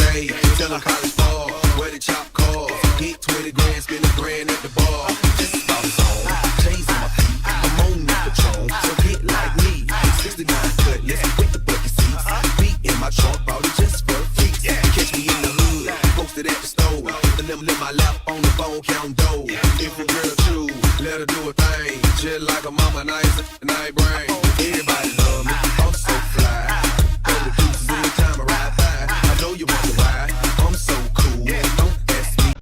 stay. Tell them college ball, where the chop call. Hit 20 grand, spend a grand at the bar. This is about zone, J's on my feet. I'm on the Patron, so get like me. 69 cutlass with the bucket seats. Beat in my trunk, bought it just for freaks. Catch me in the hood, posted at the stove. And them live my lap on the phone, count dough. If a girl true, let her do a thing. Just like a mama, nice night brain. Everybody love me, I'm so fly. Go to deuces anytime I ride by. I know you want to ride, I'm so cool. Don't ask me.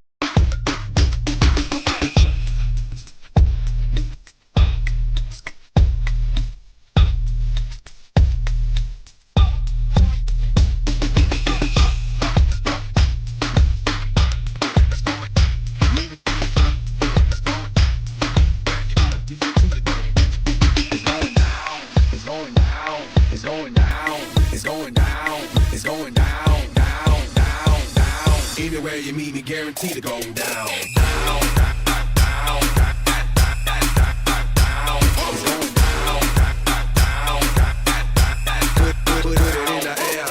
Anywhere you meet me, guaranteed to go down. Put it in the air.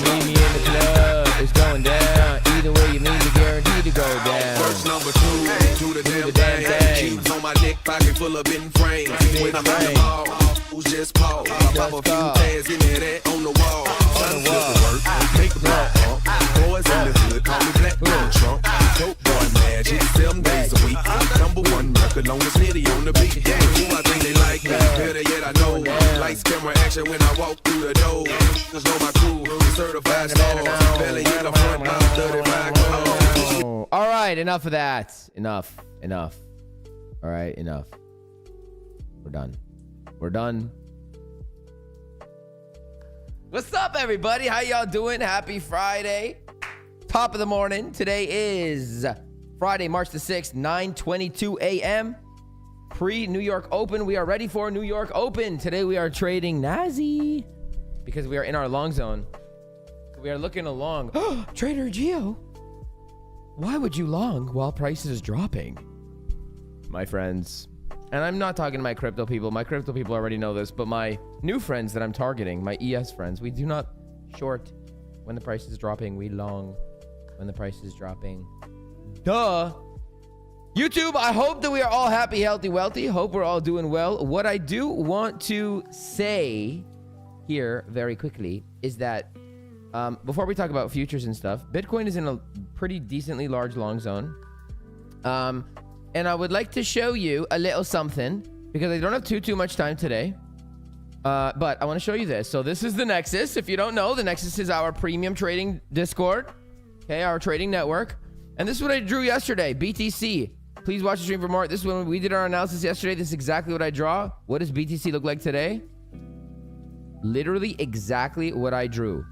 Meet me in the club, it's going down. Either way you meet me, guaranteed to go down. Verse number 2, do the damn thing. Keys on my neck, pocket full of bitten frames. When I'm in the mall, who's just pause. I pop a few tags in there on the wall. Son flip the work, make the block pump. Boys in the hood, call me Black Little Trump. Dope boy magic, 7 days a week. Number 1 record, longest nitty on the beat. Who I think they like me, better yet I know. Lights, camera, action when I walk through the door. Cause know my crew, certified stars. Belly in the front, mouth, 35 clothes. All right, enough of that. Enough. All right, enough. We're done. What's up, everybody? How y'all doing? Happy Friday. Top of the morning. Today is Friday, March the 6th, 9:22 a.m. Pre-New York Open. We are ready for New York Open. Today we are trading Nazi because we are in our long zone. We are looking along. Trader Geo, why would you long while price is dropping? My friends, and I'm not talking to my crypto people. My crypto people already know this, but my new friends that I'm targeting, my ES friends, we do not short when the price is dropping. We long when the price is dropping. Duh. YouTube, I hope that we are all happy, healthy, wealthy. Hope we're all doing well. What I do want to say here very quickly is that before we talk about futures and stuff, Bitcoin is in a pretty decently large long zone. And I would like to show you a little something because I don't have too much time today. But I want to show you this. So this is the Nexus. If you don't know, the Nexus is our premium trading Discord. Okay, our trading network. And this is what I drew yesterday. BTC. Please watch the stream for more. This is when we did our analysis yesterday. This is exactly what I draw. What does BTC look like today? Literally exactly what I drew.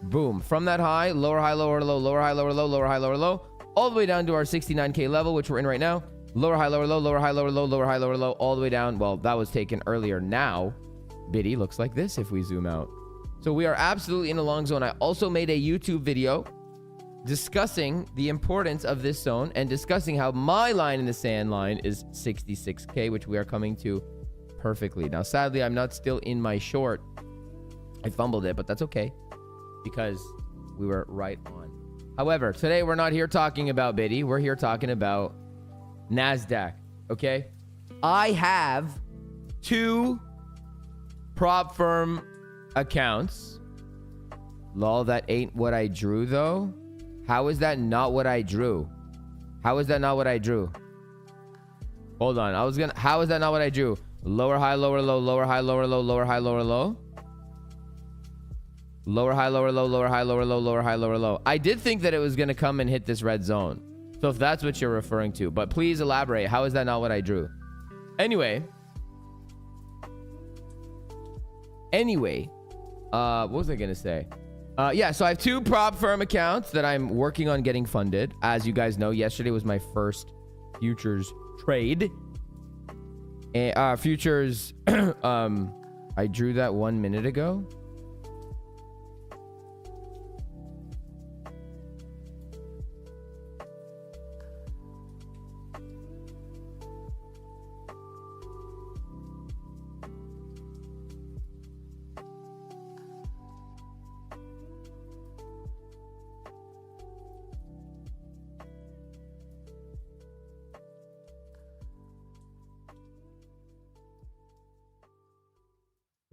Boom. From that high, lower high, lower low, lower high, lower low, lower high, lower low, all the way down to our 69K level, which we're in right now. Lower high, lower low, lower high, lower low, lower high, lower low, all the way down. Well, that was taken earlier. Now, Biddy looks like this if we zoom out. So we are absolutely in a long zone. I also made a YouTube video discussing the importance of this zone and discussing how my line in the sand line is 66K, which we are coming to perfectly. Now, sadly, I'm not still in my short. I fumbled it, but that's okay because we were right on. However, today we're not here talking about Biddy. We're here talking about NASDAQ, okay? I have 2 prop firm accounts. Lol, that ain't what I drew, though. How is that not what I drew? How is that not what I drew? Hold on. How is that not what I drew? Lower high, lower low, lower high, lower low, lower high, lower low. Lower high, lower low, lower high, lower low, lower high, lower low. I did think that it was going to come and hit this red zone. So if that's what you're referring to, but please elaborate. How is that not what I drew? Anyway, what was I going to say? Yeah, so I have 2 prop firm accounts that I'm working on getting funded. As you guys know, yesterday was my first futures trade. Futures, I drew that 1 minute ago.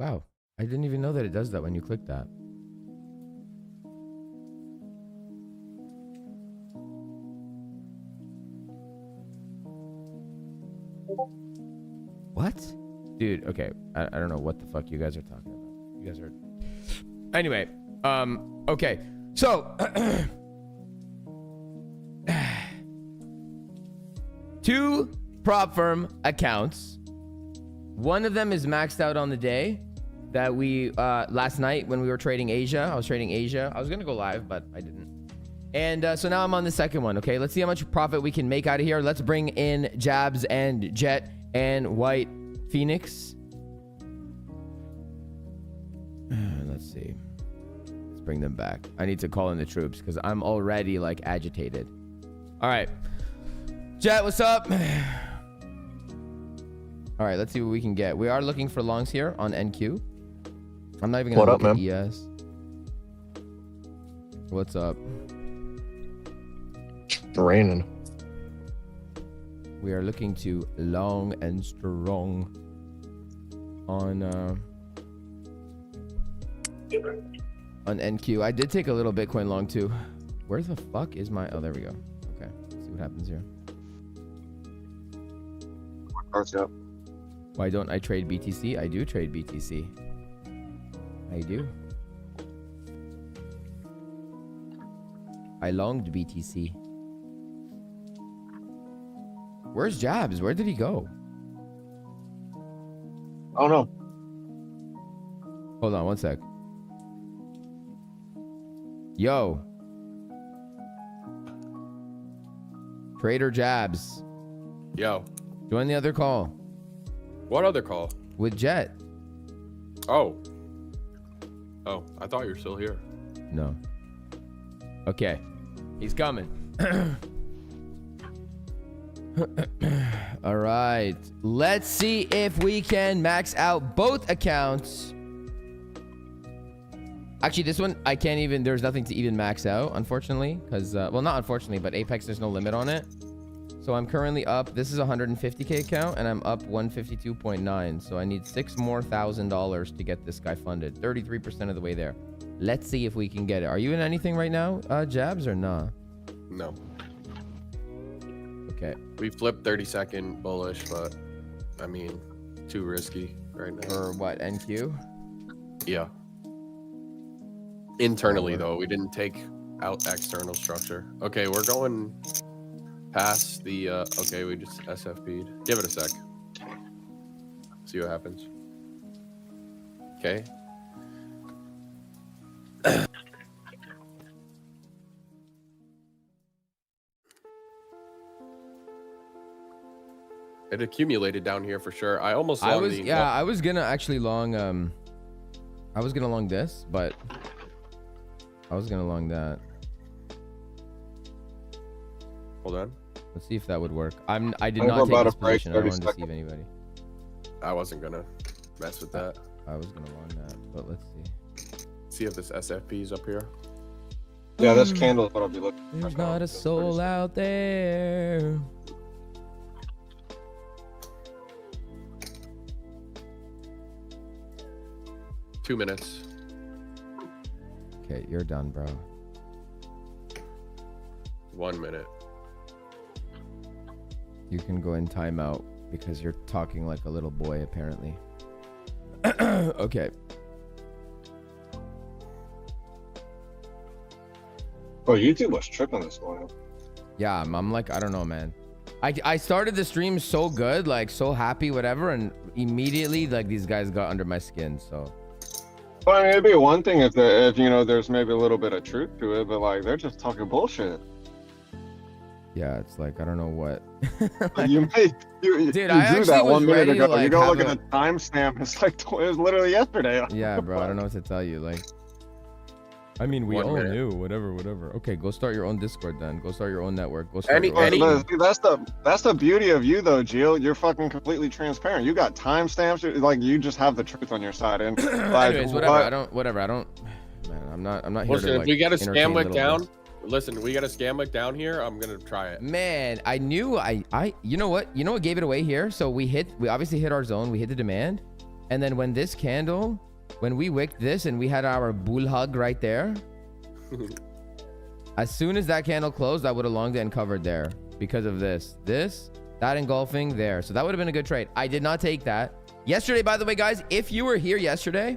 Wow. I didn't even know that it does that when you click that. What? Dude, okay. I don't know what the fuck you guys are talking about. You guys are... Anyway, okay. So... 2 prop firm accounts. One of them is maxed out on the day that we last night when we were trading Asia. I was trading Asia. I was gonna go live, but I didn't. And so now I'm on the second one. Okay, let's see how much profit we can make out of here. Let's bring in Jabs and Jet and White Phoenix. Let's see. Let's bring them back. I need to call in the troops because I'm already like agitated. All right, Jet, what's up? All right, let's see what we can get. We are looking for longs here on NQ. I'm not even gonna look at ES. What's up? Raining. We are looking to long and strong on NQ. I did take a little Bitcoin long too. Where the fuck is my... Oh, there we go. Okay, let's see what happens here. Cards up. Why don't I trade BTC? I do trade BTC. I do. I longed BTC. Where's Jabs? Where did he go? Oh no. Hold on one sec. Yo. Trader Jabs. Yo. Join the other call. What other call? With Jet. Oh. Oh, I thought you were still here. No. Okay. He's coming. All right. Let's see if we can max out both accounts. Actually, this one, I can't even... There's nothing to even max out, unfortunately. Because, well, not unfortunately, but Apex, there's no limit on it. So I'm currently up. This is a 150K account, and I'm up 152.9. So I need $6 more thousand to get this guy funded. 33% of the way there. Let's see if we can get it. Are you in anything right now, Jabs, or nah? No. Okay. We flipped 30-second bullish, but I mean, too risky right now. For what, NQ? Yeah. Internally, though, we didn't take out external structure. Okay, we're going past the... okay, we just SFP'd. Give it a sec. See what happens. Okay. It accumulated down here for sure. I almost I was gonna actually long I was gonna long this, but I was gonna long that. Hold on. Let's see if that would work. I did not take this position. I don't want to deceive anybody. I wasn't gonna mess with that. I was gonna long that, but let's see. See if this SFP is up here. Yeah, this candle is what I'll be looking for. There's not a soul out there. Two minutes. Okay, you're done, bro. 1 minute. You can go in timeout because you're talking like a little boy, apparently. Okay. Bro, YouTube was tripping this morning. Yeah, I'm like, I don't know, man. I started the stream so good, like so happy, whatever, and immediately like these guys got under my skin. So. Well, I mean, it'd be one thing if you know there's maybe a little bit of truth to it, but like they're just talking bullshit. Yeah, it's like I don't know what. you Dude, drew I that 1 minute ago. like, you go look at the timestamp. It's like it was literally yesterday. Yeah, bro. I don't know what to tell you. Like, I mean, we 1 all minute. knew. Whatever. Okay, go start your own Discord then. Go start your own network. Go start Any- your own... Well, see, that's the beauty of you though, Gio. You're fucking completely transparent. You got timestamps. Like you just have the truth on your side. And like, Anyways, whatever. I don't. Man, I'm not here Listen, to if like. we got a entertain scam lick little down. bits. Listen, we got a scam lick down here. I'm gonna try it. Man, I knew I. You know what? You know what gave it away here? So we obviously hit our zone. We hit the demand, And then when this candle, when we wicked this and we had our bull hug right there, as soon as that candle closed, I would have longed it and covered there because of this, that engulfing there. So that would have been a good trade. I did not take that. Yesterday, by the way, guys, if you were here yesterday,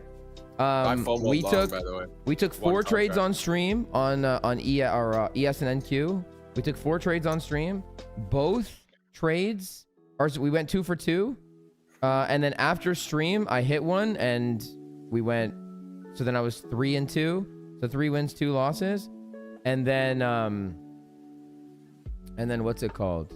we took 4 trades on stream on ES and NQ. We took 4 trades on stream. Both trades, we went 2 for 2. And then after stream, I hit one and we went. So then I was 3 and 2. So 3 wins, 2 losses. And then what's it called?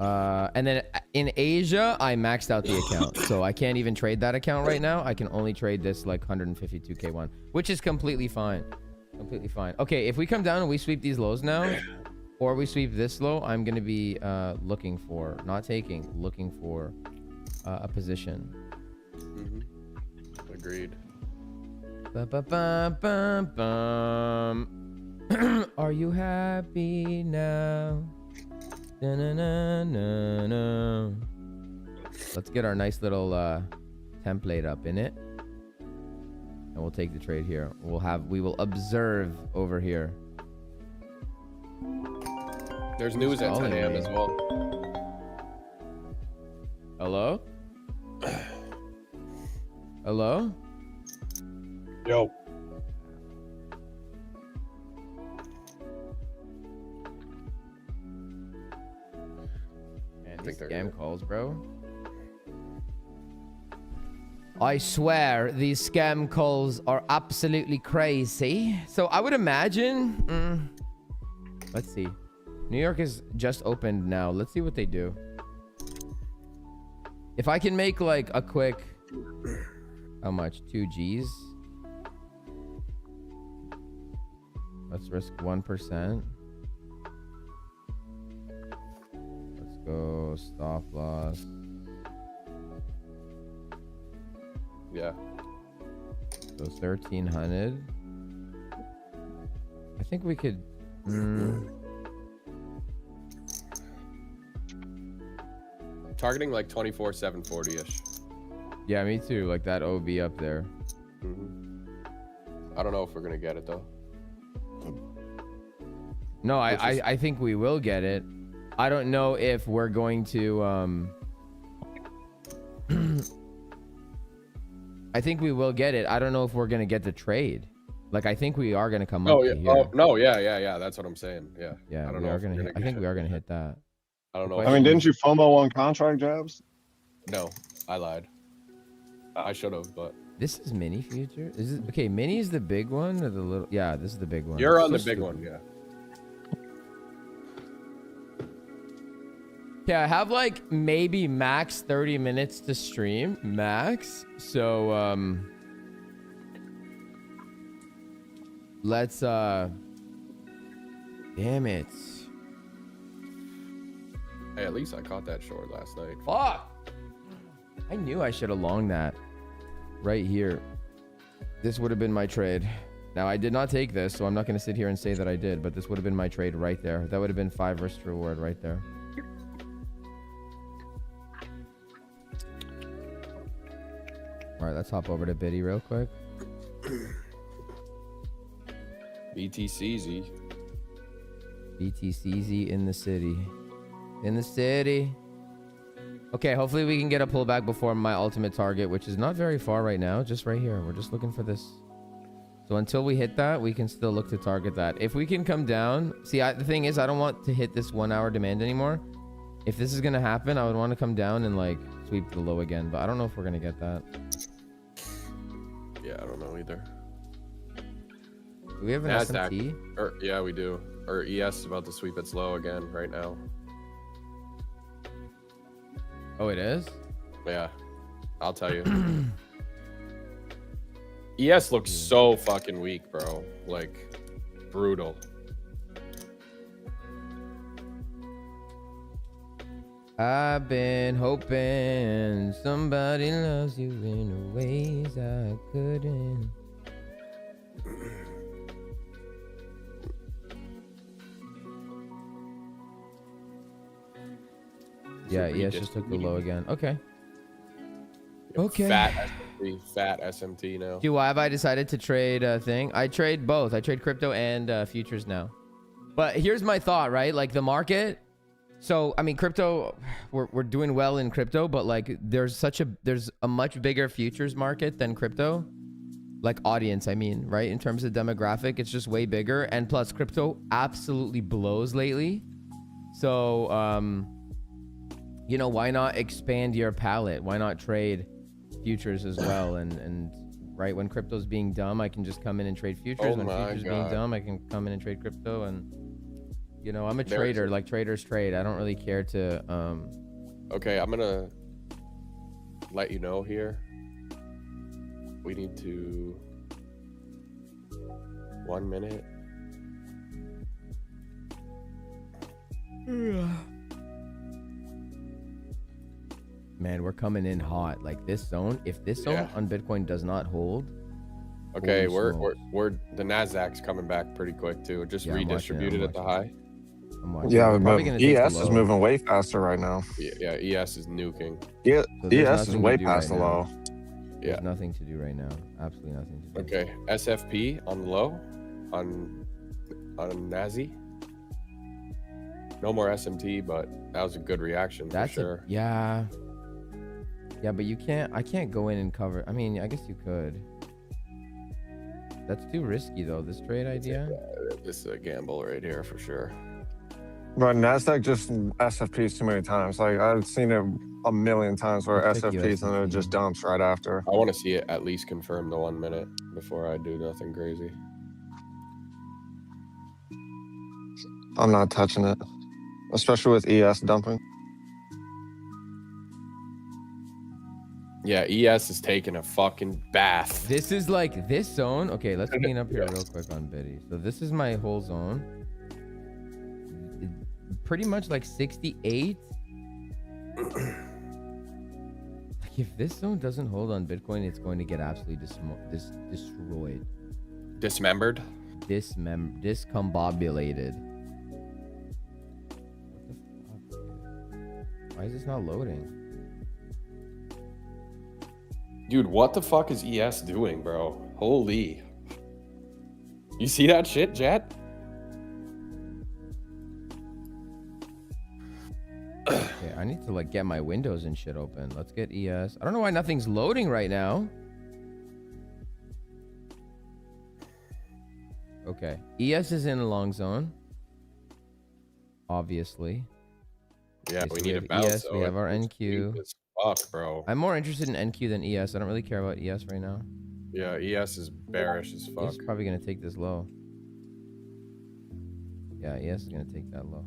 And then in Asia, I maxed out the account. So I can't even trade that account right now. I can only trade this like 152k one, which is completely fine. Completely fine. Okay, if we come down and we sweep these lows now, or we sweep this low, I'm going to be looking for, not taking, looking for a position. Agreed. Are you happy now? Na-na-na-na-na. Let's get our nice little template up in it, and we'll take the trade here. We will observe over here. There's news at 10 a.m. as well. Hello? Hello? Yo. Man, these scam calls, bro. I swear these scam calls are absolutely crazy. So I would imagine, let's see. New York is just opened now. Let's see what they do. If I can make like a quick, how much? 2 G's. Let's risk 1%. Let's go stop loss. Yeah. So 1,300. I think we could. Targeting like 24,740-ish. Yeah, me too. Like that OB up there. I don't know if we're gonna get it though. No, I think we will get it. I don't know if we're going to I think we will get it. I don't know if we're gonna get the trade. Like I think we are gonna come up to here. Oh no, yeah. That's what I'm saying. Yeah. Yeah, I don't know. I think we are gonna hit that. I don't know. I mean, didn't you FOMO on contract jabs? No, I lied. I should have, but This is mini future. Is it okay? Mini is the big one or the little? Yeah, this is the big one. You're on the big one, yeah. Okay, I have like maybe max 30 minutes to stream, max. So let's damn it. Hey, at least I caught that short last night. Fuck. I knew I should have longed that right here. This would have been my trade. Now I did not take this, so I'm not going to sit here and say that I did, but this would have been my trade right there. That would have been 5 risk reward right there. All right, let's hop over to Biddy real quick. BTCZ. BTCZ in the city. In the city. Okay, hopefully we can get a pullback before my ultimate target, which is not very far right now. Just right here. We're just looking for this. So until we hit that, we can still look to target that. If we can come down. See, the thing is, I don't want to hit this 1 hour demand anymore. If this is going to happen, I would want to come down and like sweep the low again. But I don't know if we're going to get that. Yeah, I don't know either. Do we have an SMT? Yeah, we do. Or ES is about to sweep its low again right now. Oh, it is? Yeah, I'll tell you. ES looks so fucking weak, bro. Like, brutal. I've been hoping somebody loves you in ways I couldn't. Yeah, ES just took the low again. Okay. Okay. Fat SMT now. Dude, why have I decided to trade a thing? I trade both. I trade crypto and futures now. But here's my thought, right? Like the market. So, I mean, crypto, we're doing well in crypto, but like there's a much bigger futures market than crypto. Like audience, I mean, right? In terms of demographic, it's just way bigger. And plus crypto absolutely blows lately. So, you know, why not expand your palette? Why not trade futures as well? And right when crypto's being dumb, I can just come in and trade futures. When futures being dumb, I can come in and trade crypto. And you know, I'm a trader. Like traders trade. I don't really care to. Okay, I'm gonna let you know here. We need to 1 minute. Man, we're coming in hot. Like this zone. If this zone on Bitcoin does not hold. Okay, we're the Nasdaq's coming back pretty quick too. Just redistributed at the high. Yeah, but ES is moving way faster right now. Yeah, ES is nuking. Yeah, so ES is way past the low. Yeah, there's nothing to do right now. Absolutely nothing to do. Okay, SFP on the low, on Nazi. No more SMT, but that was a good reaction for sure. Yeah, but you can't. I can't go in and cover. I mean, I guess you could. That's too risky though. This trade idea. This is a gamble right here for sure. But Nasdaq just SFPs too many times. Like I've seen it a million times where SFPs and it just dumps right after. I want to see it at least confirm the 1 minute before I do nothing crazy. I'm not touching it, especially with ES dumping. Yeah, ES is taking a fucking bath. This is like this zone. Okay, let's clean up here real quick on Biddy. So this is my whole zone. Pretty much like 68. Like if this zone doesn't hold on Bitcoin, it's going to get absolutely destroyed. Dismembered? Discombobulated. What the fuck? Why is this not loading? Dude, what the fuck is ES doing, bro? Holy. You see that shit, Jet? Okay, I need to like get my windows and shit open. Let's get ES. I don't know why nothing's loading right now. Okay, ES is in a long zone. Obviously. Yeah, okay, we so need a bounce. ES, we have our NQ. Fuck, bro. I'm more interested in NQ than ES. I don't really care about ES right now. Yeah, ES is bearish as fuck. ES is probably gonna take this low. Yeah, ES is gonna take that low.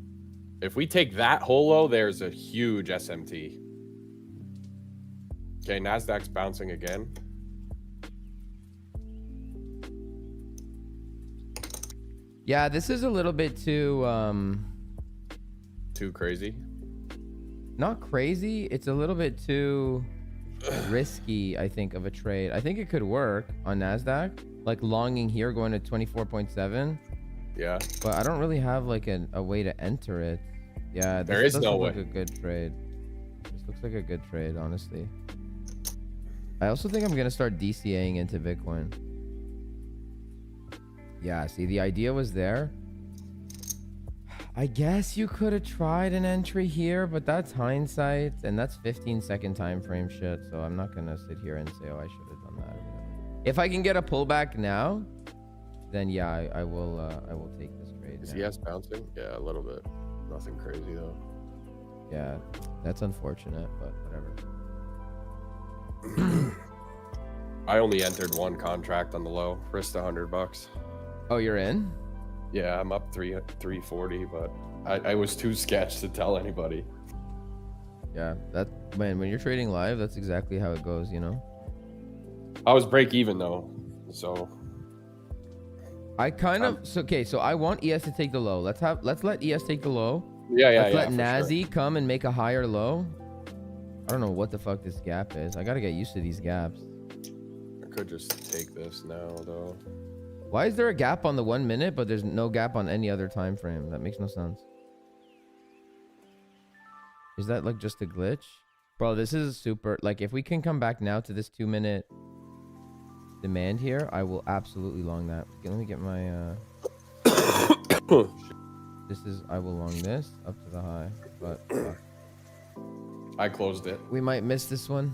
If we take that whole low, there's a huge SMT. Okay, Nasdaq's bouncing again. Yeah, this is a little bit too crazy. Not crazy. It's a little bit too risky, I think, of a trade. I think it could work on Nasdaq, like longing here, going to 24.7. Yeah. But I don't really have like a way to enter it. Yeah, there is no way. Like a good trade. This looks like a good trade, honestly. I also think I'm gonna start DCAing into Bitcoin. Yeah, see, the idea was there. I guess you could have tried an entry here, but that's hindsight, and that's 15-second time frame shit. So I'm not gonna sit here and say, "Oh, I should have done that." If I can get a pullback now, then yeah, I will take this trade. Is ES bouncing? Yeah, a little bit. Nothing crazy though. Yeah, that's unfortunate, but whatever. I only entered one contract on the low, risked $100. Oh, you're in? Yeah, I'm up 340, but I was too sketched to tell anybody. Yeah, man, when you're trading live, that's exactly how it goes, you know. I was break even though, so. I kind of so I want ES to take the low. Let's let ES take the low. Yeah. Let's let Nazi come and make a higher low. I don't know what the fuck this gap is. I gotta get used to these gaps. I could just take this now though. Why is there a gap on the 1 minute, but there's no gap on any other time frame? That makes no sense. Is that like just a glitch? Bro, this is super. Like, if we can come back now to this 2-minute demand here, I will absolutely long that. Let me get my. This is. I will long this up to the high, but I closed it. we might miss this one.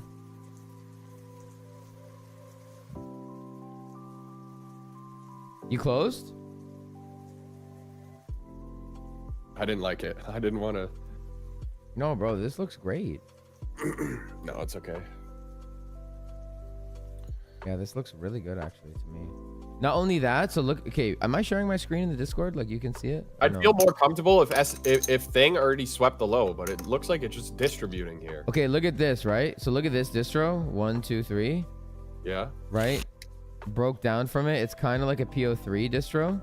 You closed? I didn't like it. I didn't want to. No, bro, this looks great. No, it's okay. Yeah, this looks really good actually to me. Not only that, so look. Okay, am I sharing my screen in the Discord? Like you can see it. Or I'd no? feel more comfortable if Thing already swept the low, but it looks like it's just distributing here. Okay, look at this, right? So look at this distro. 1, 2, 3. Yeah. Right? Broke down from it. It's kind of like a PO3 distro,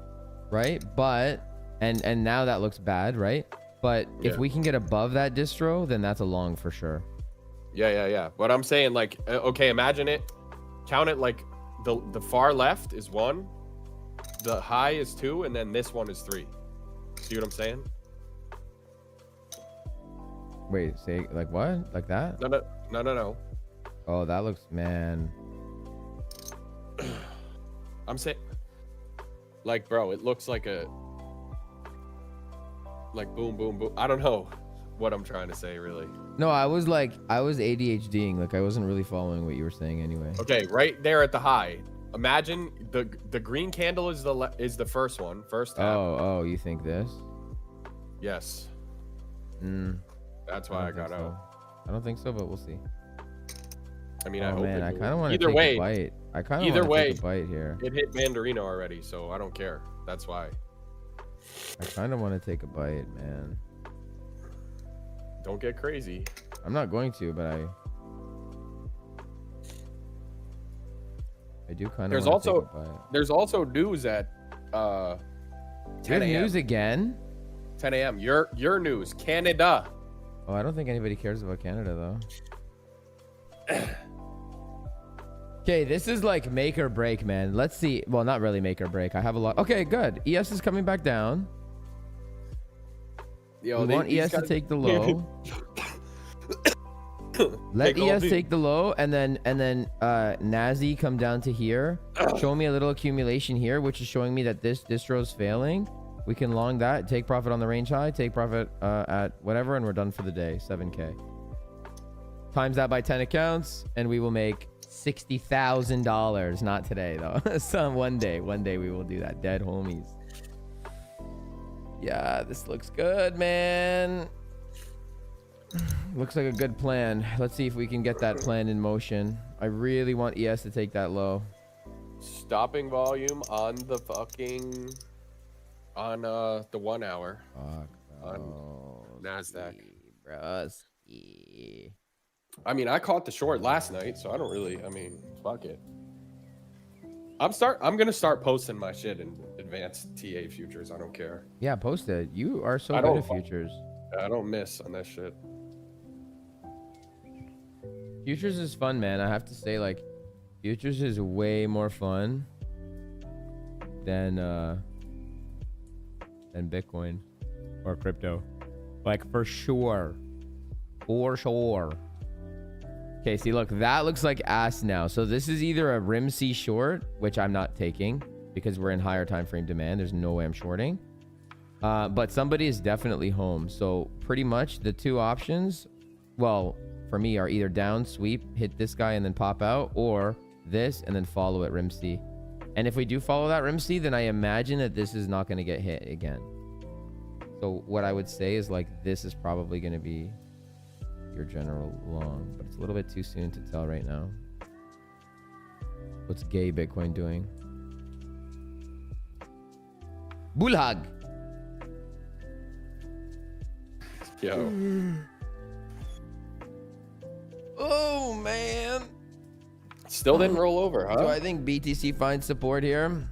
right? But and now that looks bad, right? But if Yeah. we can get above that distro, then that's a long for sure. Yeah. But I'm saying, like, okay, imagine it. Count it like the far left is 1, the high is 2, and then this one is 3. See what I'm saying? Wait, say like what? Like that? No. Oh, that looks, man. I'm saying, like, bro, it looks like a, like, boom, boom, boom. I don't know what I'm trying to say, really. No, I was ADHDing. Like I wasn't really following what you were saying anyway. Okay, right there at the high. Imagine the green candle is the first one, first tap. Oh, you think this? Yes. Mm, That's why I don't got think so. out. I don't think so, but we'll see. I mean, I Oh hope man, it I will. kind of want to Either take way, a bite. I kind of either want to way, take a bite here. it hit Mandarino already, so I don't care. That's why. I kind of want to take a bite, man. Don't get crazy. I'm not going to, but I do kind of want to take a bite. There's also news at 10 Good a.m. news again? 10 a.m. Your news, Canada. Oh, I don't think anybody cares about Canada though. Okay, this is like make or break, man. Let's see. Well, not really make or break. I have a lot. Okay, good. ES is coming back down. Yo, We want ES to take the low. Let ES take the low, and then Nazi come down to here. Show me a little accumulation here, which is showing me that this distro is failing. We can long that, take profit on the range high, take profit at whatever, and we're done for the day. 7K. Times that by 10 accounts, and we will make $60,000. Not today though. One day we will do that. Dead homies. Yeah, this looks good, man. Looks like a good plan. Let's see if we can get that plan in motion. I really want ES to take that low. Stopping volume on the fucking the 1 hour. Fuck, On NASDAQ. Broski. I mean, I caught the short last night, so I don't really. I mean, fuck it. I'm gonna start posting my shit in advanced TA futures. I don't care. Yeah, post it. You are so I good don't- at futures. I don't miss on that shit. Futures is fun, man. I have to say, like, futures is way more fun than Bitcoin or crypto. Like, for sure. For sure. Okay, see, look, that looks like ass now. So this is either a RIMC short, which I'm not taking because we're in higher time frame demand. There's no way I'm shorting. But somebody is definitely home. So pretty much the two options, well, for me are either down, sweep, hit this guy and then pop out, or this and then follow it RIMC. And if we do follow that RIMC, then I imagine that this is not going to get hit again. So what I would say is like, this is probably going to be your general long, but it's a little bit too soon to tell right now. What's gay Bitcoin doing? Bullhag. Yo. Oh man. Still didn't roll over, huh? So I think BTC finds support here.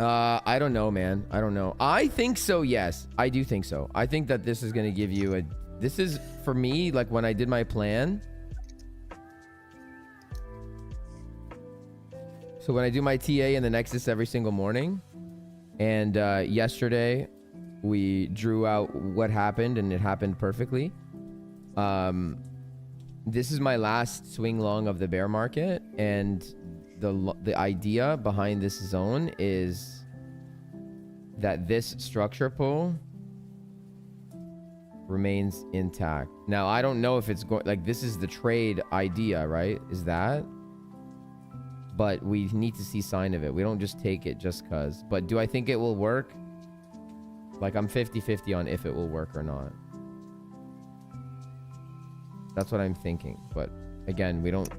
I don't know, man. I don't know. I think so, yes. I do think so. I think that this is going to give you a... This is, for me, like when I did my plan. So when I do my TA in the Nexus every single morning. And yesterday, we drew out what happened, and it happened perfectly. this is my last swing long of the bear market, and the idea behind this zone is that this structure pull remains intact. Now, I don't know if it's going, like, this is the trade idea, right? Is that? But we need to see sign of it. We don't just take it just cuz. But do I think it will work? Like, I'm 50-50 on if it will work or not. That's what I'm thinking. But again, we don't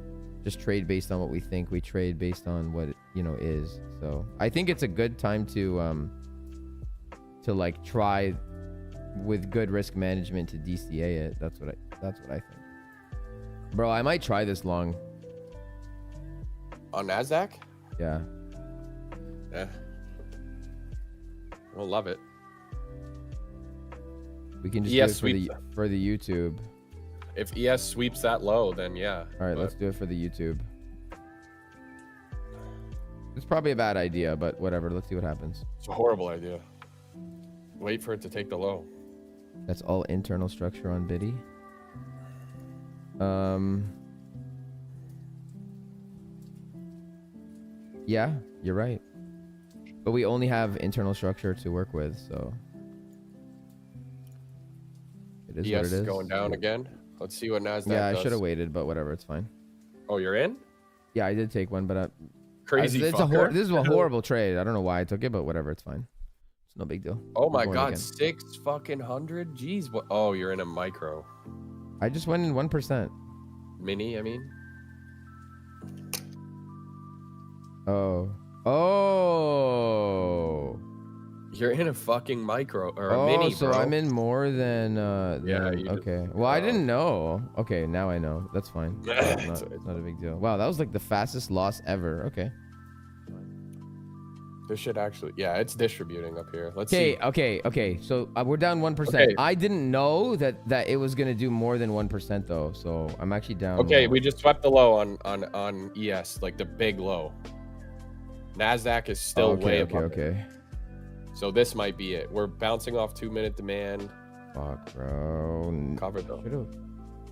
just trade based on what we think. We trade based on what it, you know, is. So I think it's a good time to like try with good risk management to DCA it. That's what I think. Bro, I might try this long. On NASDAQ? Yeah. Yeah. We'll love it. We can just do it for the YouTube. If ES sweeps that low, then yeah. All right, let's do it for the YouTube. It's probably a bad idea, but whatever. Let's see what happens. It's a horrible idea. Wait for it to take the low. That's all internal structure on Biddy. Yeah, you're right. But we only have internal structure to work with, so it is ES what it is. Going down again. Let's see what NASDAQ Yeah, I does. should have waited, but whatever, it's fine. Oh, you're in? Yeah, I did take one, but Crazy this is a horrible trade. I don't know why I took it, but whatever, it's fine. It's no big deal. Oh I'm my going god, again. 600? Jeez, what? Oh, you're in a micro. I just went in 1%. Mini, I mean. Oh. You're in a fucking micro or a mini, so bro. I'm in more than Yeah, okay. Well, I didn't know. Okay, now I know. That's fine. It's not a big deal. Wow, that was like the fastest loss ever. Okay. This should actually, yeah, it's distributing up here. Let's see. Okay. So we're down 1%. Okay. I didn't know that it was gonna do more than 1% though. So I'm actually down. Okay, low. we just swept the low on ES, like the big low. NASDAQ is still way above it. Okay. So this might be it. We're bouncing off 2-minute demand. Fuck, bro. Cover though. Should've.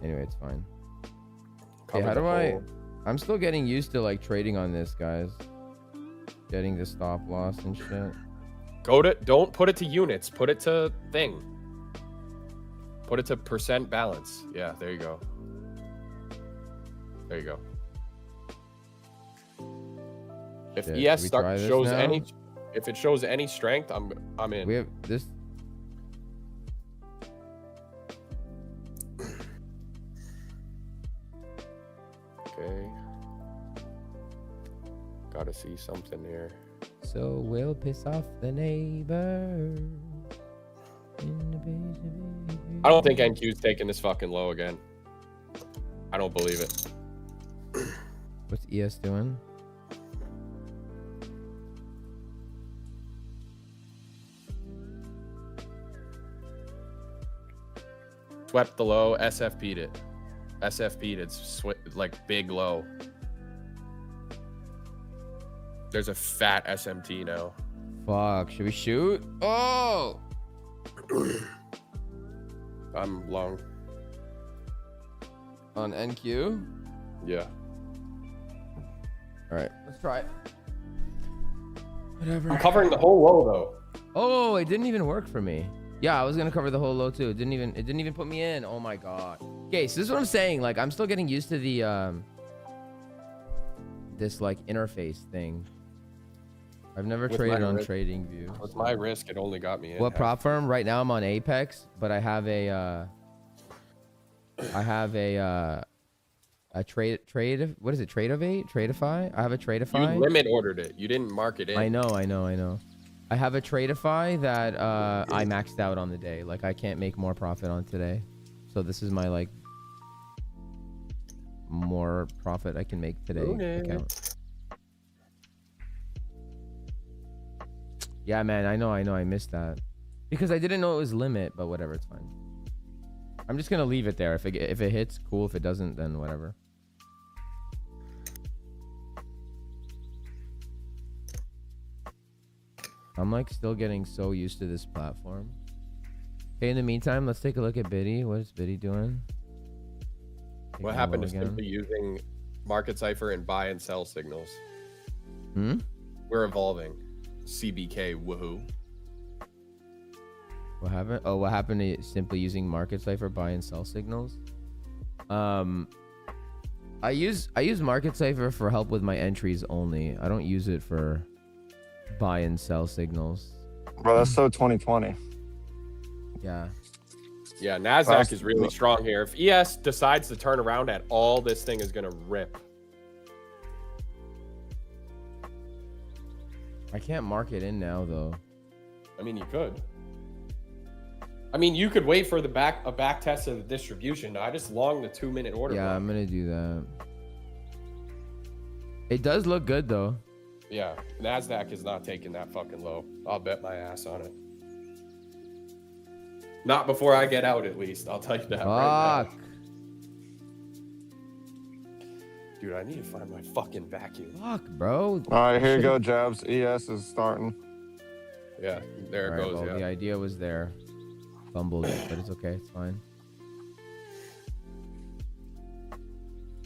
Anyway, it's fine. Cover how the do I? whole- I'm still getting used to like trading on this, guys. Getting the stop loss and shit. Don't put it to units. Put it to thing. Put it to percent balance. Yeah, there you go. There you go. If Shit, ES should we try this shows now? if it shows any strength, I'm in. We have this. Okay. Gotta see something here. So we'll piss off the neighbor. I don't think NQ's taking this fucking low again. I don't believe it. What's ES doing? Swept the low, SFP'd it. SFP'd it's like big low. There's a fat SMT now. Fuck, should we shoot? Oh! I'm long. On NQ? Yeah. Alright, let's try it. Whatever. I'm covering the whole low though. Oh, it didn't even work for me. Yeah, I was gonna cover the whole low too. It didn't even put me in. Oh my god. Okay, so this is what I'm saying. Like, I'm still getting used to the this like interface thing. I've never With traded my on risk- Trading View. With my risk, it only got me in. What prop firm? Right now I'm on Apex, but I have a trade. What is it? Tradeify? I have a Tradeify. You limit ordered it. You didn't mark it in. I know. I have a Tradeify that I maxed out on the day. Like, I can't make more profit on today. So this is my like more profit I can make today account. Yeah, man, I know. I missed that because I didn't know it was limit, but whatever, it's fine. I'm just gonna leave it there. If it hits, cool. If it doesn't, then whatever. I'm like still getting so used to this platform. Okay, in the meantime, let's take a look at Biddy. What is Biddy doing? What happened to simply using market cipher and buy and sell signals? We're evolving. CBK, woohoo. What happened? Oh, what happened to simply using market cipher buy and sell signals? I use market cipher for help with my entries only. I don't use it for buy and sell signals. Bro, that's so 2020. Yeah. Yeah, NASDAQ is really strong here. If ES decides to turn around at all, this thing is going to rip. I can't mark it in now, though. I mean, you could. I mean, you could wait for a back test of the distribution. I just long the 2-minute order. Yeah, block. I'm going to do that. It does look good, though. Yeah, NASDAQ is not taking that fucking low. I'll bet my ass on it. Not before I get out, at least. I'll tell you that right now. Dude, I need to find my fucking vacuum. Fuck, bro. All right, here you go, Jabs. ES is starting. Yeah, there it goes. Well, yeah. the idea was there. Fumbled it, but it's okay. It's fine.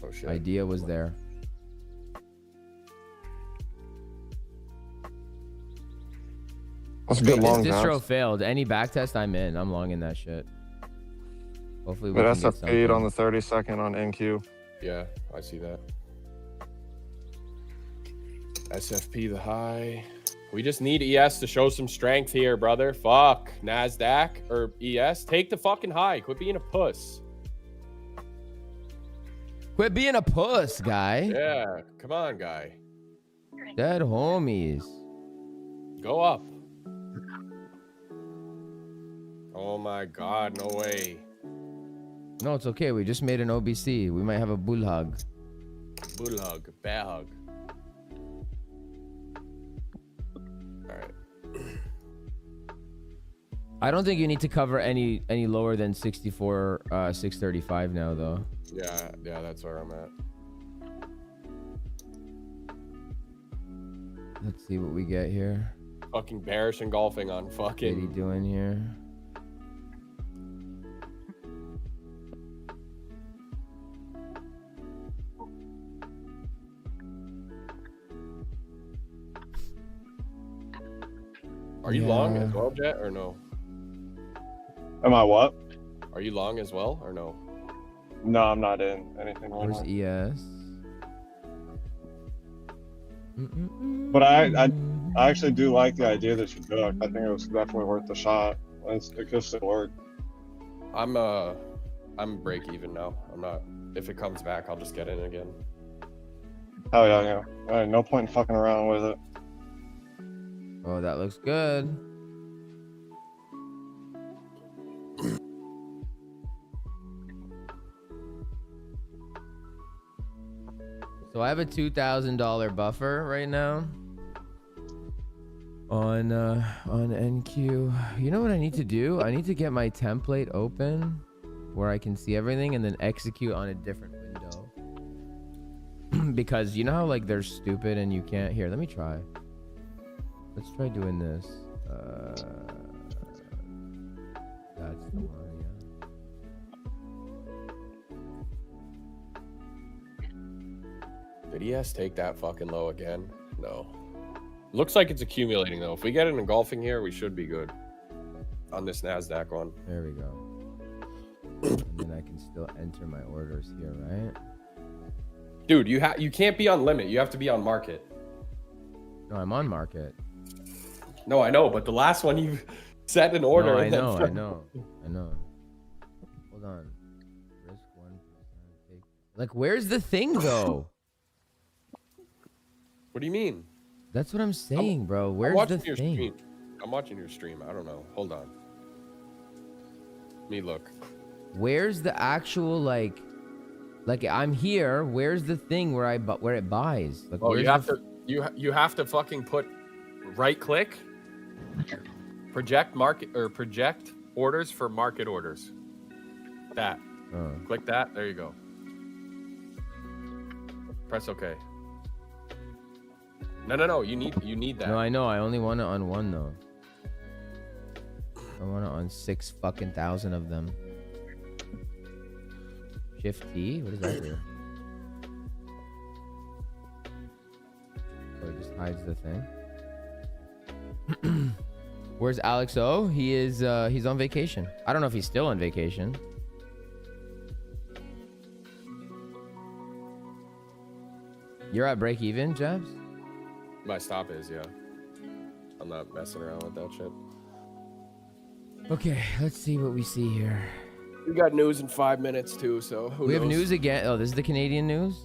Oh shit. Idea was there. That's a good long This distro Jabs. failed. Any backtest I'm in. I'm long in that shit. Hopefully we But can that's get a feed on something. the 30-second on NQ. Yeah, I see that. SFP the high. We just need ES to show some strength here, brother. Fuck. NASDAQ or ES. Take the fucking high. Quit being a puss. Quit being a puss, guy. Yeah. Come on, guy. Dead homies. Go up. Oh my god, no way. No, it's okay. We just made an OBC. We might have a bull hug. Bull hug. Bear hug. Alright. I don't think you need to cover any lower than 64 635 now, though. Yeah, that's where I'm at. Let's see what we get here. Fucking bearish engulfing on What are you fucking. doing here? Are you long as well, Jet, or no? Am I what? Are you long as well, or no? No, I'm not in anything right Where's now. ES? But I actually do like the idea that you took. I think it was definitely worth the shot. It could still work. I'm break even now. I'm not. If it comes back, I'll just get in again. Hell yeah, yeah. All right, no point in fucking around with it. Oh, that looks good. So I have a $2,000 buffer right now on NQ. You know what I need to do? I need to get my template open where I can see everything and then execute on a different window. Because you know how like they're stupid and you can't. Here, let me try. Let's try doing this. That's the one, yeah. Did ES take that fucking low again? No. Looks like it's accumulating though. If we get an engulfing here, we should be good on this NASDAQ one. There we go. And then I can still enter my orders here, right? Dude, you can't be on limit. You have to be on market. No, I'm on market. No, I know, but the last one you set an order. No, I and then know. Hold on. Risk 1%. Like, where's the thing though? What do you mean? That's what I'm saying, bro. I'm Where's watching the your thing? stream. I'm watching your stream. I don't know. Hold on. Let me look. Where's the actual like I'm here? Where's the thing where it buys? Like, Oh, where's you have to fucking put right click, project market or project orders for market orders. That. Oh. Click that. There you go. Press OK. No. You need that. No, I know. I only want it on one though. I want it on 6 fucking thousand of them. Shift T? What does that do? Oh, it just hides the thing. Where's Alex O? He is he's on vacation. I don't know if he's still on vacation. You're at break even, Jabs? My stop is, yeah. I'm not messing around with that shit. Okay, let's see what we see here. We got news in 5 minutes too, so who We have knows? news again. Oh, this is the Canadian news?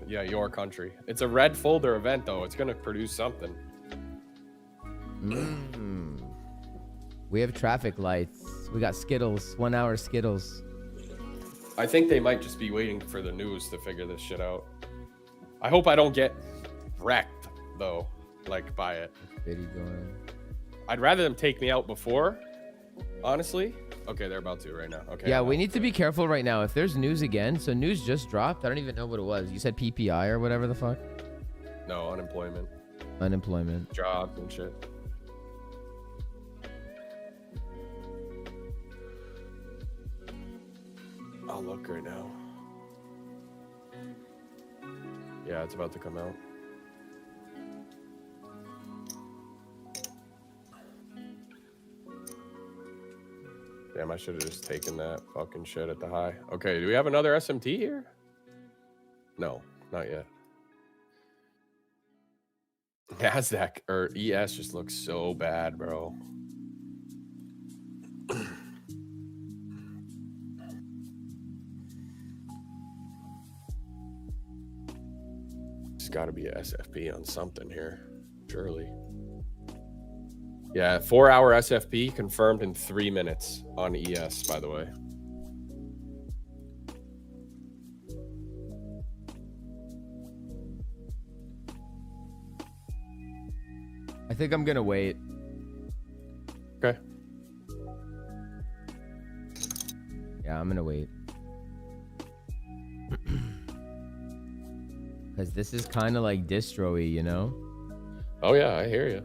Yeah, your country. It's a red folder event though. It's gonna produce something. We have traffic lights. We got Skittles. 1 hour Skittles. I think they might just be waiting for the news to figure this shit out. I hope I don't get wrecked though, like by it. Biddy going. I'd rather them take me out before, honestly. Okay, they're about to right now. Okay. Yeah, I'm we out. need to be careful right now. If there's news again, so news just dropped. I don't even know what it was. You said PPI or whatever the fuck? No, unemployment, Unemployment. jobs and shit. I'll look right now. Yeah, it's about to come out. Damn, I should have just taken that fucking shit at the high. Okay, do we have another SMT here? No, not yet. NASDAQ or ES just looks so bad, bro. There's got to be a SFP on something here, surely. Yeah, 4 hour SFP confirmed in 3 minutes on ES, by the way. I think I'm gonna wait. Okay. Yeah, I'm gonna wait. Because this is kind of like distro-y, you know? Oh, yeah, I hear you.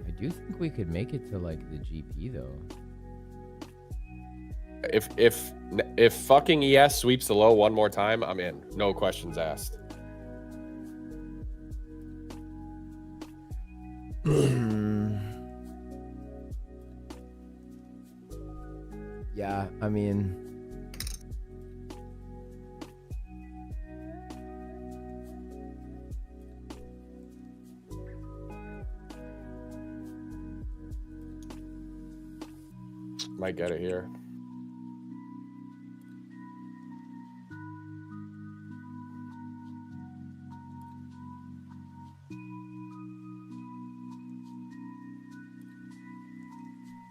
I do think we could make it to like the GP though. If fucking ES sweeps the low one more time, I'm in. No questions asked. Yeah, I mean, Might get it here.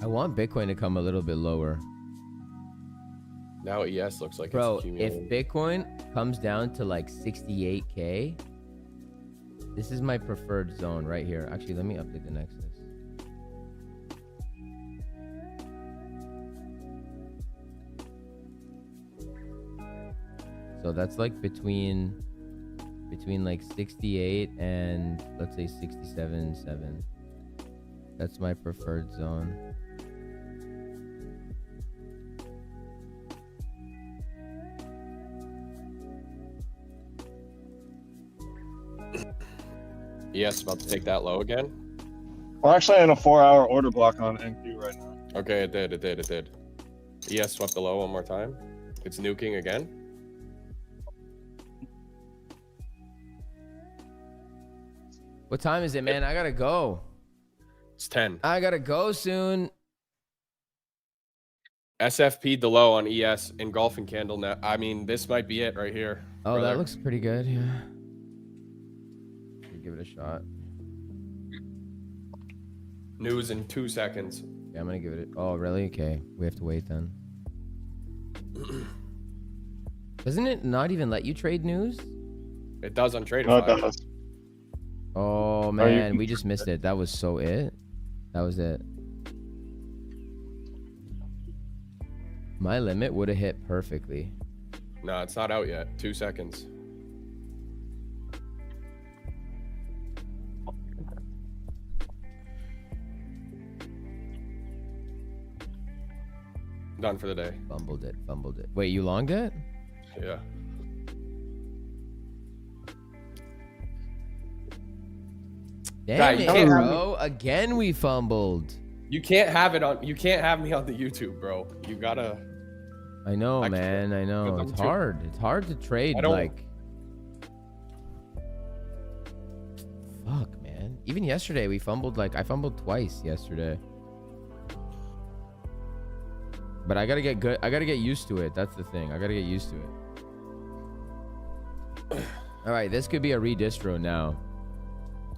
I want Bitcoin to come a little bit lower. Now ES looks like Bro, it's if accumulating. Bitcoin comes down to like 68K, this is my preferred zone right here. Actually, let me update the nexus. So that's like between like 68 and let's say 67.7. That's my preferred zone. ES about to take that low again. We're actually in a 4-hour order block on NQ right now. Okay, it did. ES swept the low one more time. It's nuking again. What time is it, man? I gotta go. It's 10. I gotta go soon. SFP the low on ES, engulfing candle now. I mean, this might be it right here. Oh, brother. that looks pretty good. Yeah. Give it a shot. News in 2 seconds. Yeah, I'm gonna give it. Oh, really? Okay, we have to wait then. Doesn't it not even let you trade news? It does on Tradeify. No, it does. Oh man, we just missed it. That was so it. That was it. My limit would have hit perfectly. No, it's not out yet. 2 seconds. Done for the day. Fumbled it. Wait, you longed it? Yeah. Damn Guy, it, you can't have bro. Again, we fumbled. You can't have it on. You can't have me on the YouTube, bro. You gotta. I know, I man. I know. But I'm It's too- hard. It's hard to trade. I don't- Like, fuck, man. Even yesterday, we fumbled. Like, I fumbled twice yesterday. But I gotta get good. I gotta get used to it. That's the thing. I gotta get used to it. All right, this could be a redistro now.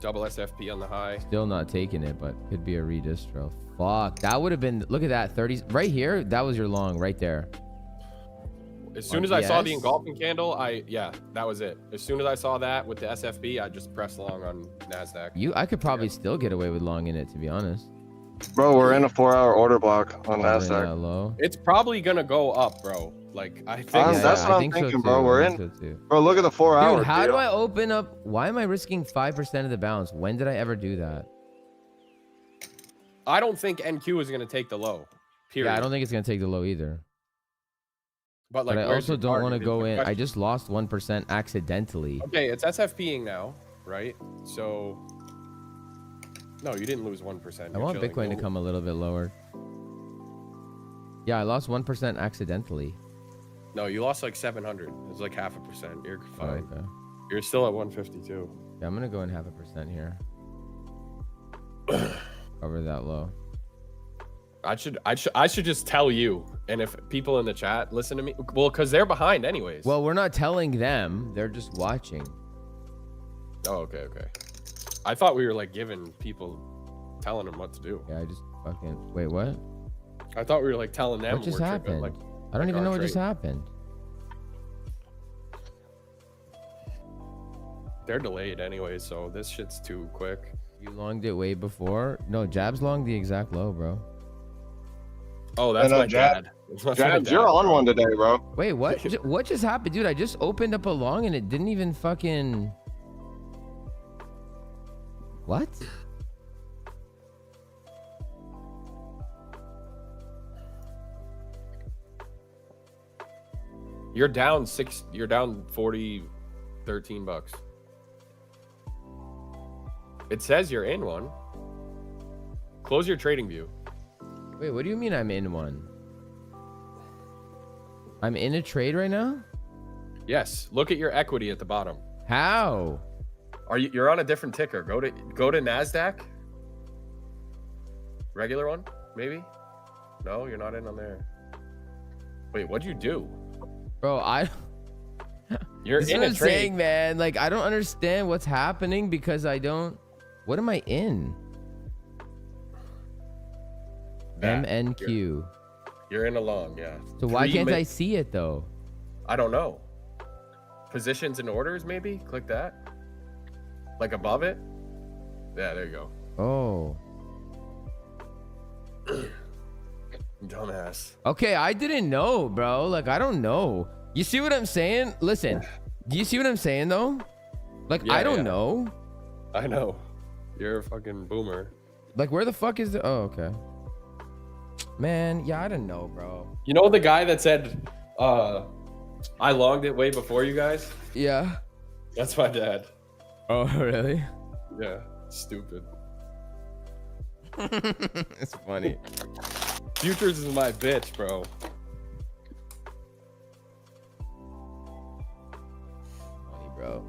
Double SFP on the high. Still not taking it, but could be a redistro. Fuck, that would have been. Look at that, 30 right here. That was your long right there. As soon On as I saw the PS? engulfing candle, that was it. As soon as I saw that with the SFP, I just pressed long on Nasdaq. I could probably still get away with long in it, to be honest. Bro, we're in a 4-hour order block on Probably Nasdaq. not low. It's probably gonna go up, bro. Like I think. That's what I I'm think so thinking, too. bro. We're I in. think so too. Bro, look at the 4-hour. Dude, how do I open up? Why am I risking 5% of the balance? When did I ever do that? I don't think NQ is gonna take the low. Period. Yeah, I don't think it's gonna take the low either. But like, But I where's also your don't want to target is go the in. I question. just lost 1% accidentally. Okay, it's SFPing now, right? So. No, you didn't lose 1%. I want Bitcoin to come a little bit lower. Yeah, I lost 1% accidentally. No, you lost like 700. It's like 0.5%. You're Oh, fine. okay. You're still at 152. Yeah, I'm gonna go in 0.5% here. Cover that low. I should just tell you, and if people in the chat listen to me, well, because they're behind anyways. Well, we're not telling them. They're just watching. Oh, okay. I thought we were like giving people, telling them what to do. Yeah, I just fucking wait. What? I thought we were like telling them What just we're tripping, happened? like, I don't even our know what just trade. happened. They're delayed anyway, so this shit's too quick. You longed it way before. No, Jab's longed the exact low, bro. Oh, that's know, my dad. That's my Jabs, dad. you're on one today, bro. Wait, what? What just happened, dude? I just opened up a long and it didn't even fucking. What? You're down 40, 13 bucks. It says you're in one. Close your trading view. Wait, what do you mean I'm in one? I'm in a trade right now? Yes. Look at your equity at the bottom. How? You're on a different ticker. Go to Nasdaq. Regular one, maybe? No, you're not in on there. Wait, what'd you do? Bro, You're this is in what a I'm trade. saying, man. Like, I don't understand what's happening because I don't. What am I in? That. MNQ. You're in a long, yeah. So why 3 can't mi- I see it though? I don't know. Positions and orders, maybe? Click that. Like above it? Yeah, there you go. Oh. Dumbass. Okay, I didn't know, bro. Like, I don't know. You see what I'm saying? Listen, do you see what I'm saying though? Like, Yeah, I don't yeah. know. I know. You're a fucking boomer. Like, where the fuck is the? Oh, okay. Man, yeah, I don't know, bro. You know the guy that said, I longed it way before you guys? Yeah. That's my dad. Oh, really? Yeah. Stupid. It's funny. Futures is my bitch, bro. Funny, bro.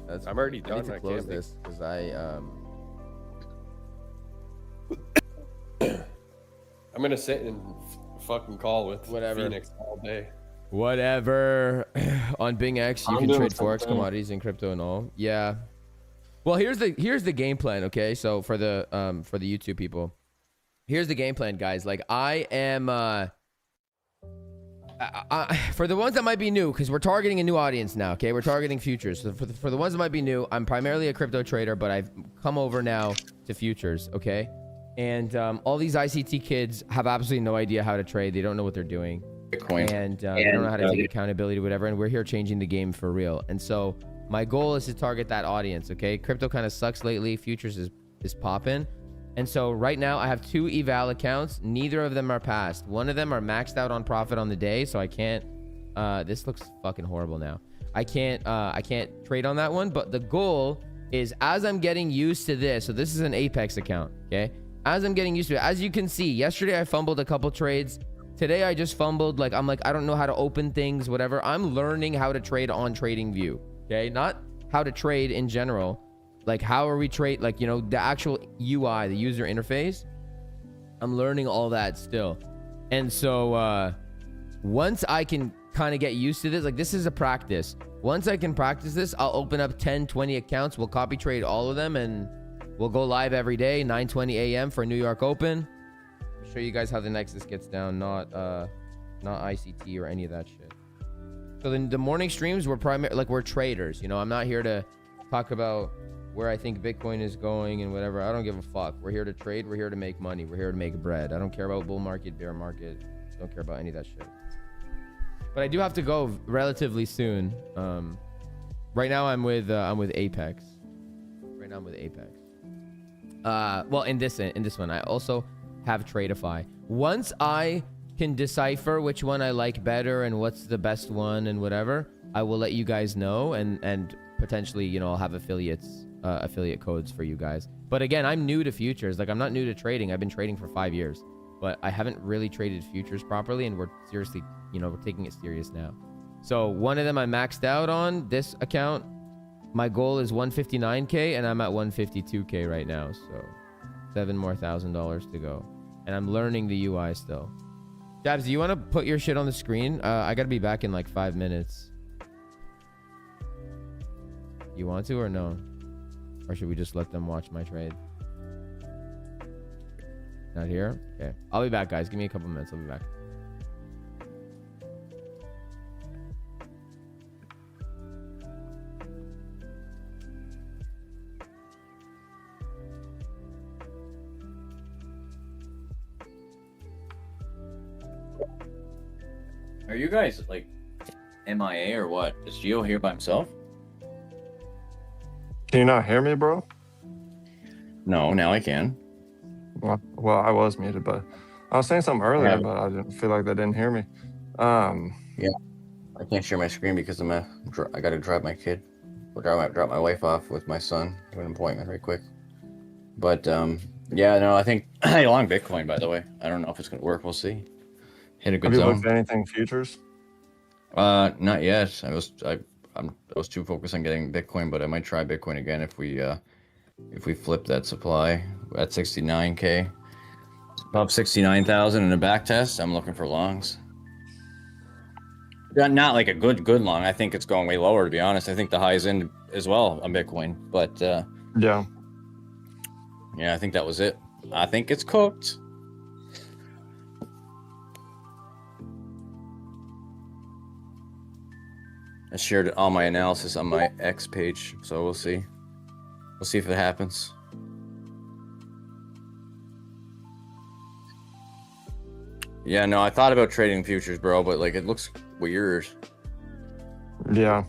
That's. I'm already I done. need to I close can't be- this because I I'm gonna sit and fucking call with Whatever. Phoenix all day. Whatever. On Bing X, you I'm can doing trade the same forex, thing. commodities, and crypto and all. Yeah. Well, here's the game plan. Okay, so for the YouTube people, here's the game plan, guys. Like, I am for the ones that might be new, because we're targeting a new audience now. Okay, we're targeting futures. So for the ones that might be new, I'm primarily a crypto trader, but I've come over now to futures. Okay, and all these ICT kids have absolutely no idea how to trade. They don't know what they're doing. Bitcoin. And they don't know how to take accountability, whatever. And we're here changing the game for real. And so my goal is to target that audience. Okay, crypto kind of sucks lately. Futures is popping. And so right now I have 2 eval accounts. Neither of them are passed. One of them are maxed out on profit on the day, so I can't. This looks fucking horrible now. I can't trade on that one. But the goal is, as I'm getting used to this. So this is an Apex account. Okay. As I'm getting used to it, as you can see, yesterday I fumbled a couple trades. Today I just fumbled. Like, I'm like, I don't know how to open things, whatever. I'm learning how to trade on TradingView. Okay. Not how to trade in general. Like, how are we trade? Like, you know, the actual UI, the user interface. I'm learning all that still. And so once I can kind of get used to this, like, this is a practice. Once I can practice this, I'll open up 10, 20 accounts. We'll copy trade all of them and we'll go live every day, 9:20 a.m. for New York Open. I'll show you guys how the Nexus gets down, not ICT or any of that shit. So then the morning streams, we're traders. You know, I'm not here to talk about where I think Bitcoin is going and whatever. I don't give a fuck. We're here to trade. We're here to make money. We're here to make bread. I don't care about bull market, bear market. Don't care about any of that shit. But I do have to go relatively soon. Right now I'm with Apex. Right now I'm with Apex. Well, in this one, I also have Tradeify. Once I can decipher which one I like better and what's the best one and whatever, I will let you guys know, and potentially, you know, I'll have affiliate codes for you guys. But again, I'm new to futures. Like, I'm not new to trading. I've been trading for 5 years, but I haven't really traded futures properly, and we're seriously, you know, we're taking it serious now. So one of them I maxed out on this account. My goal is 159K, and I'm at 152K right now. So $7,000 more to go, and I'm learning the UI still. Jabs, do you want to put your shit on the screen? I gotta be back in like 5 minutes. You want to or no? Or should we just let them watch my trade? Not here? Okay. I'll be back, guys. Give me a couple minutes. I'll be back. Are you guys like MIA or what? Is Gio here by himself? Can you not hear me, bro? No, now I can. Well, I was muted, but I was saying something earlier, but I didn't feel like they didn't hear me. Yeah, I can't share my screen because I got to drop my kid, or drop my wife off with my son to an appointment right quick. But yeah, no, I think I long Bitcoin, by the way. I don't know if it's gonna work. We'll see. Hit a good Have you zone. looked at anything futures? Not yet. I was too focused on getting Bitcoin, but I might try Bitcoin again if we flip that supply at 69K, above 69,000 in a back test. I'm looking for longs. Not like a good long. I think it's going way lower, to be honest. I think the high's in as well on Bitcoin, but Yeah. I think that was it. I think it's cooked. I shared all my analysis on my X page, so we'll see. We'll see if it happens. Yeah, no, I thought about trading futures, bro, but like it looks weird. Yeah.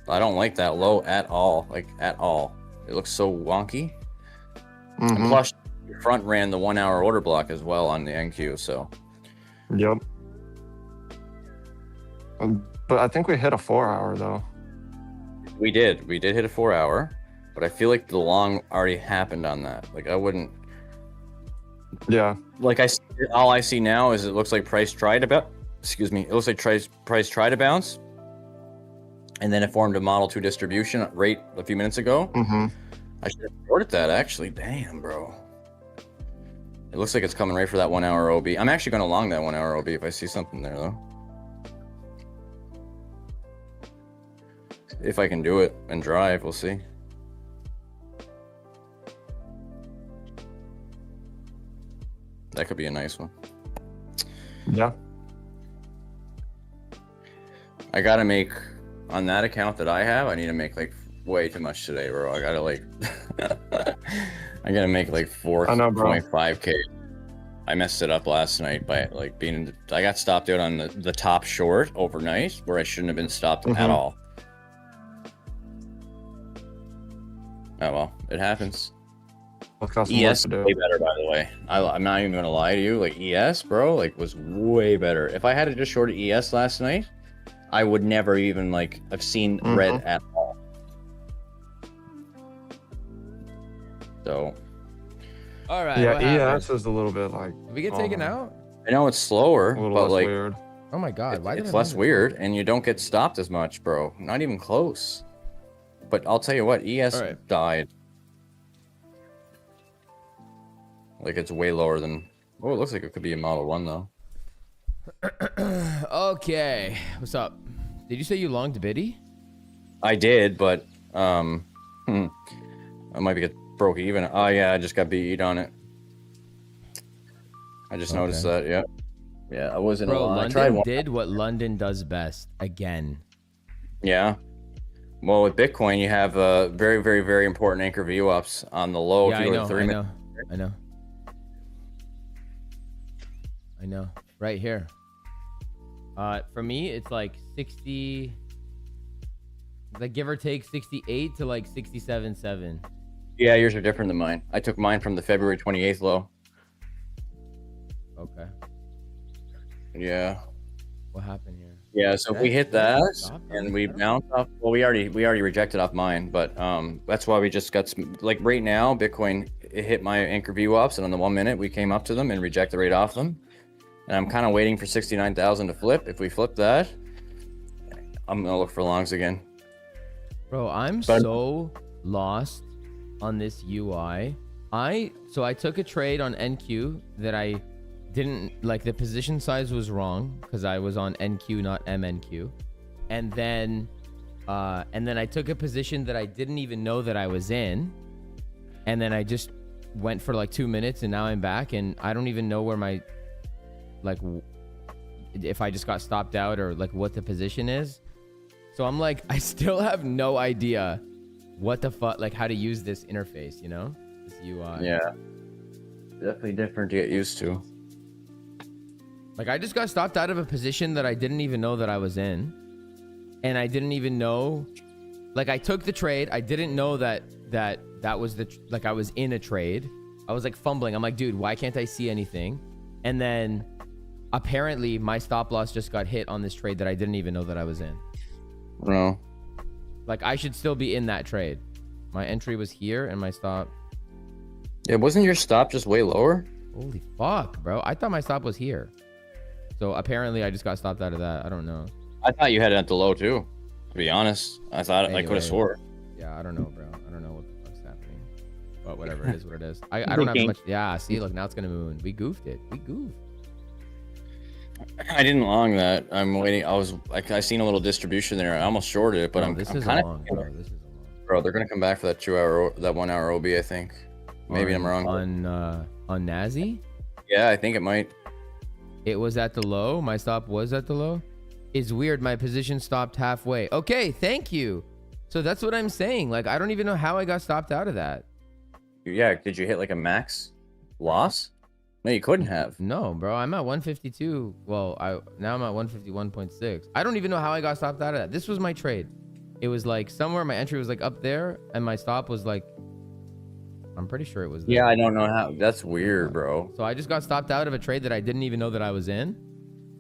I don't like that low at all, like at all. It looks so wonky. And plus, front ran the 1 hour order block as well on the NQ, so. Yep. But I think we hit a 4 hour though. We did hit a 4 hour, but I feel like the long already happened on that. Like I wouldn't. Yeah. Like all I see now is it looks like price tried about. Excuse me. It looks like price tried to bounce, and then it formed a Model 2 distribution rate a few minutes ago. I should have reported that actually. Damn, bro. It looks like it's coming right for that 1 hour OB. I'm actually going to long that 1 hour OB if I see something there though. If I can do it and drive, we'll see. That could be a nice one. Yeah. I gotta make, on that account that I have, I need to make like way too much today, bro. I gotta like, I gotta make like 4.5K. I messed it up last night by like I got stopped out on the top short overnight where I shouldn't have been stopped at all. Oh well, it happens. Let's got some ES work to way do. better, by the way. I'm not even gonna lie to you. Like ES, bro, like was way better. If I had to just short ES last night, I would never even like have seen red at all. So All right. Yeah, what happened? ES is a little bit like. Did we get taken out? I know it's slower, A little but less like weird. Oh my god! Why did it's I less lose it? weird, and you don't get stopped as much, bro. Not even close. But I'll tell you what, ES All right. died. Like it's way lower than. Oh, it looks like it could be a Model 1 though. Okay. What's up? Did you say you longed Biddy? I did, but I might be get broke even. Oh yeah, I just got beat on it. I just noticed that. Yeah, yeah. I wasn't. Bro, I tried London one. did what London does best again. Yeah. Well, with Bitcoin, you have very, very, very important anchor VWAPs on the low. Yeah, if I you go know. to 3 I minutes. know. I know. Right here. For me, it's like 60. Like give or take 68 to like 67.7. Yeah, yours are different than mine. I took mine from the February 28th low. Okay. Yeah. What happened here? Yeah, so if we hit that and we bounce off, well, we already rejected off mine, but that's why we just got some, like right now, Bitcoin it hit my anchor VWAPs, and on the 1 minute we came up to them and rejected right off them, and I'm kind of waiting for 69,000 to flip. If we flip that, I'm gonna look for longs again. Bro, I'm But- so lost on this UI. I took a trade on NQ that I didn't like. The position size was wrong because I was on NQ, not MNQ. And then I took a position that I didn't even know that I was in. And then I just went for like 2 minutes, and now I'm back, and I don't even know where my if I just got stopped out or like what the position is. So I'm like, I still have no idea what the fuck, like how to use this interface, you know, this UI. Yeah, definitely different to get used to. Like I just got stopped out of a position that I didn't even know that I was in, and I didn't even know. Like I took the trade, I didn't know that was like I was in a trade. I was like fumbling. I'm like, dude, why can't I see anything? And then apparently my stop loss just got hit on this trade that I didn't even know that I was in. No. Like I should still be in that trade. My entry was here and my stop. Yeah, wasn't your stop just way lower? Holy fuck, bro. I thought my stop was here. So apparently I just got stopped out of that. I don't know. I thought you had it at the low too. To be honest, I thought I could Anyway. have swore. Yeah, I don't know, bro. I don't know what the fuck's happening. But whatever, it is what it is. I don't have much. Yeah, see, look, now it's gonna move. We goofed it. We goofed. I didn't long that. I'm waiting. I seen a little distribution there. I almost shorted it, but I'm this I'm is kind long, of. bro. This is long. Bro, they're gonna come back for that 1 hour OB. I think. Maybe I'm wrong. On Nazi, Yeah, I think it might. it was at the low. My stop was at the low. It's weird. My position stopped halfway. Okay, thank you. So that's what I'm saying. Like, I don't even know how I got stopped out of that. Yeah, did you hit like a max loss? No, you couldn't have. No, bro. I'm at 152. Well, now I'm at 151.6. I don't even know how I got stopped out of that. This was my trade. It was like somewhere my entry was like up there, and my stop was like, I'm pretty sure it was there. Yeah, I don't know how. That's weird, bro. So I just got stopped out of a trade that I didn't even know that I was in.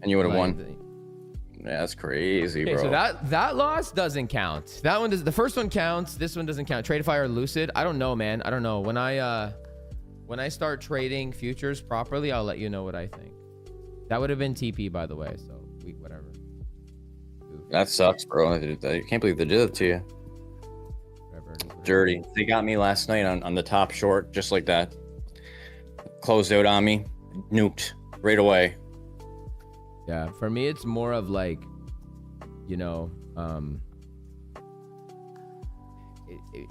And you would have Like, won. Yeah, that's crazy, Okay, bro. so that loss doesn't count. That one does. The first one counts. This one doesn't count. Tradeify or Lucid. I don't know, man. I don't know. When I start trading futures properly, I'll let you know what I think. That would have been TP, by the way. So whatever. That sucks, bro. I can't believe they did it to you. Whatever it is, whatever. Dirty. They got me last night on the top short, just like that. Closed out on me, nuked right away. Yeah, for me, it's more of like, you know,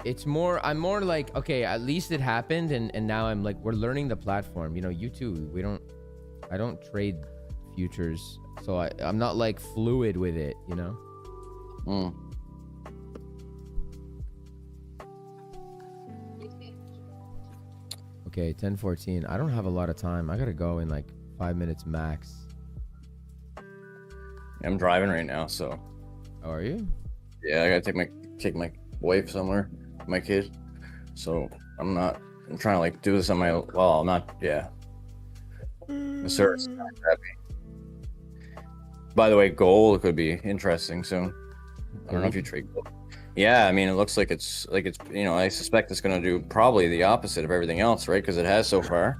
it's more, I'm more like, okay, at least it happened, and now I'm like, we're learning the platform. You know, you too. I don't trade futures, so I'm not like fluid with it, you know? Mm. Okay, 10:14. I don't have a lot of time. I gotta go in like 5 minutes max. I'm driving right now, so How are you? yeah, I gotta take my wife somewhere, my kid. So I'm not I'm trying to like do this on my. Well, I'm not. Yeah. The search. By the way, gold could be interesting soon. I don't know if you trade gold. Yeah, I mean, it looks like it's I suspect it's going to do probably the opposite of everything else, right? Because it has so far,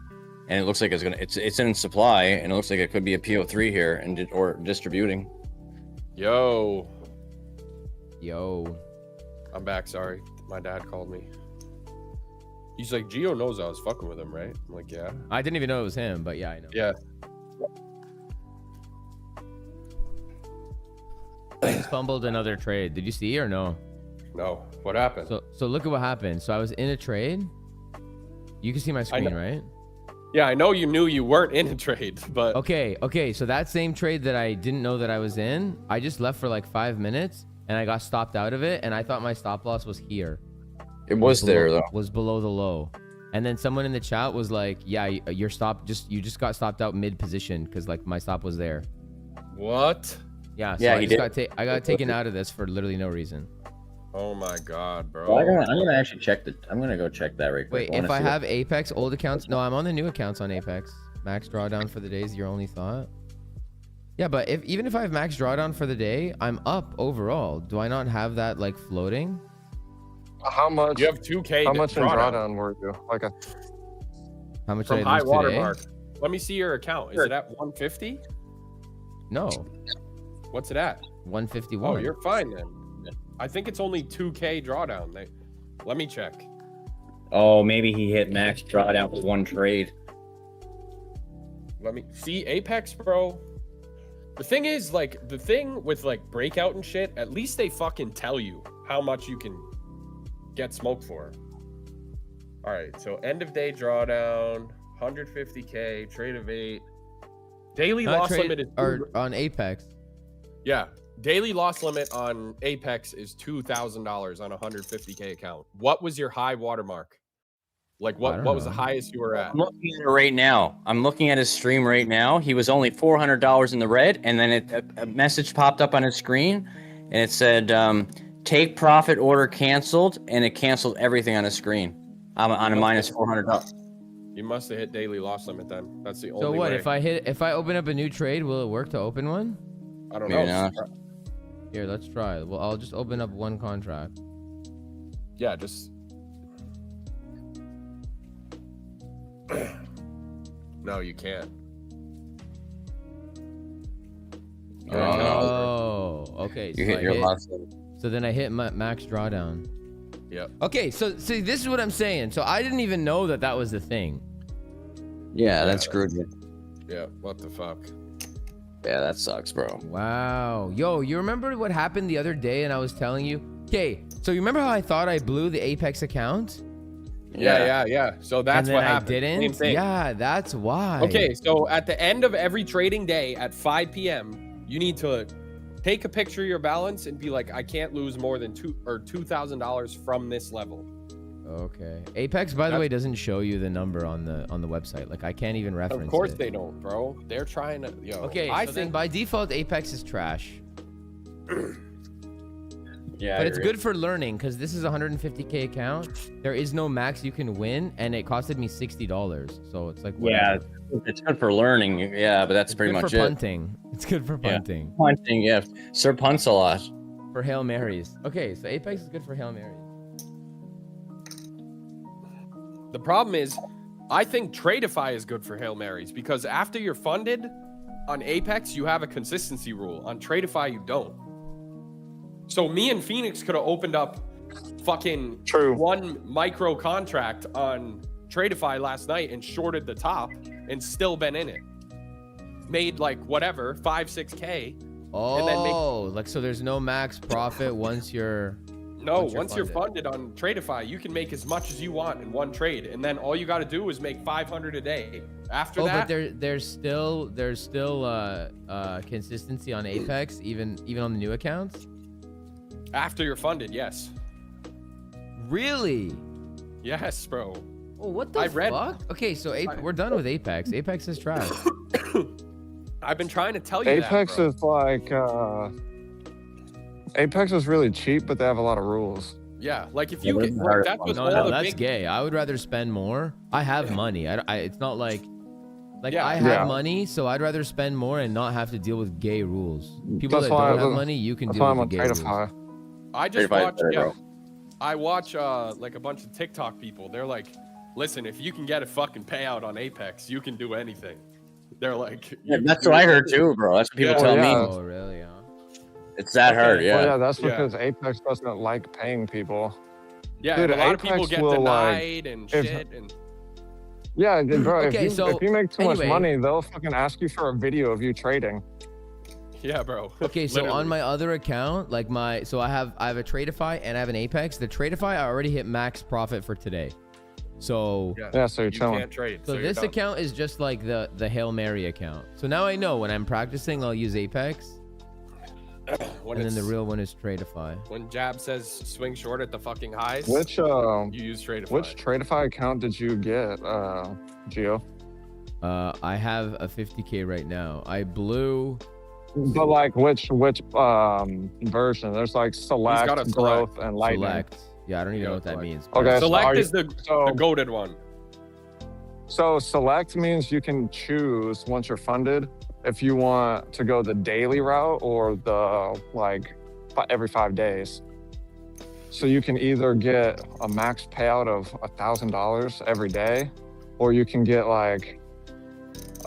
and it looks like it's in supply, and it looks like it could be a PO3 here and or distributing. Yo, Yo. I'm back. Sorry, my dad called me. He's like, Gio knows I was fucking with him, right? I'm like, yeah. I didn't even know it was him, but yeah, I know. Yeah. I just fumbled another trade. Did you see or no? No. What happened? So look at what happened. So I was in a trade. You can see my screen, right? Yeah, I know you knew you weren't in a trade, but Okay. So that same trade that I didn't know that I was in, I just left for like 5 minutes and I got stopped out of it, and I thought my stop loss was here. It was there though. Was below the low. And then someone in the chat was like, yeah, your stop you just got stopped out mid position because like my stop was there. what? Yeah, so Yeah, I got taken out of this for literally no reason. Oh my god, bro. Well, I'm gonna actually check I'm gonna go check that right quick. Wait, if I have Apex old accounts, no, I'm on the new accounts on Apex. Max drawdown for the day is your only thought. Yeah, but even if I have max drawdown for the day, I'm up overall. Do I not have that like floating? How much? You have 2K. How much in drawdown were you? Like a How much from did I high lose water today? mark. Let me see your account. Is it at 150? No, What's it at? 151. Oh, you're fine then. I think it's only 2K drawdown. Let me check. Oh, maybe he hit max drawdown with one trade. Let me see Apex, bro. The thing is, like, the thing with like breakout and shit, at least they fucking tell you how much you can get smoked for. All right, so end of day drawdown, 150K, trade of 8. Daily Not loss trade- limit is or on Apex. yeah. Daily loss limit on Apex is $2,000 on a 150K account. What was your high watermark? Like what was the highest you were at? I'm looking at it right now. I'm looking at his stream right now. He was only $400 in the red, and then a message popped up on his screen, and it said, "Take profit order canceled," and it canceled everything on his screen. I'm on a minus $400. You must have hit daily loss limit then. That's the only So what way. if I open up a new trade, will it work to open one? I don't Maybe know. not. Here, let's try. Well, I'll just open up one contract. Yeah, just no, you can't. Oh, okay. You so hit I your loss. So then I hit my max drawdown. Yep. Okay, so see, this is what I'm saying. So I didn't even know that was the thing. Yeah, that screwed me. Yeah. What the fuck? Yeah, that sucks, bro. Wow. Yo, you remember what happened the other day and I was telling you? Okay, so you remember how I thought I blew the Apex account? Yeah. So that's and then what I happened. didn't? Same thing. Yeah, that's why. Okay, so at the end of every trading day at 5 p.m., you need to take a picture of your balance and be like, I can't lose more than $2,000 from this level. Okay. Apex, by the way, doesn't show you the number on the website. Like I can't even reference it. Of course they don't, bro. They're trying to. Yo, Okay, I so think then by default, Apex is trash. Yeah, But it's good for learning because this is a 150K account. There is no max you can win, and it costed me $60. So it's like Yeah, whatever. it's good for learning. Yeah, but that's It's pretty good much for it. punting. It's good for punting. Punting, yeah. Sir punts a lot. For Hail Marys. Okay, so Apex is good for Hail Marys. the problem is, I think Tradeify is good for Hail Marys because after you're funded on Apex, you have a consistency rule. On Tradeify, you don't. So me and Phoenix could have opened up fucking one micro contract on Tradeify last night and shorted the top and still been in it. Made like whatever, 5-6K. Oh, And then like so there's no max profit once you're... No, Once once you're you're funded on Tradeify, you can make as much as you want in one trade. And then all you got to do is make 500 a day. After that... but there's still consistency on Apex, even on the new accounts? After you're funded, yes. Really? Yes, bro. Oh, what the fuck? Okay, so we're done with Apex. Apex is trash. I've been trying to tell you Apex that, bro. is like Apex is really cheap, but they have a lot of rules. Yeah, like if Yeah, you those get are like hard that's ones. what's No, all the that's big. gay. I would rather spend more. I have money. It's not like Yeah. I have Yeah. money, so I'd rather spend more and not have to deal with gay rules. People That's that why- don't have money, you can That's deal why with I'm the on gay rules. Tradeify. I just Tradeify is watch. better, Yeah, bro. I watch like a bunch of TikTok people. They're like, listen, if you can get a fucking payout on Apex, you can do anything. They're like, Yeah, you that's can what do I heard anything. too, bro. That's what people Yeah. tell Yeah. me. Oh, really? Huh? It's that Okay. hard. Yeah. Well, yeah, that's Yeah. because Apex doesn't like paying people. Yeah, Dude, and a lot of people Apex get will, like, denied and if- shit. And Yeah, bro. Okay, if so you make too much anyway- money, they'll fucking ask you for a video of you trading. yeah, bro. Okay, so on Literally. my other account, like I have a Tradeify and I have an Apex. The Tradeify I already hit max profit for today. So Yeah, so you're you chilling. can't trade. so you're this done. account is just like the Hail Mary account. So now I know when I'm practicing, I'll use Apex, when and then the it's- real one is Tradeify. when Jab says swing short at the fucking highs, Which you use Tradeify. which Tradeify account did you get, Gio? I have a 50K right now. I blew. But like which version? There's like select, got a growth, and lightning. Select. Yeah, I don't even know Yeah, what that select. means. Okay, so Select are you- is the So goated one. so select means you can choose once you're funded if you want to go the daily route or the like every 5 days. So you can either get a max payout of $1,000 every day, or you can get like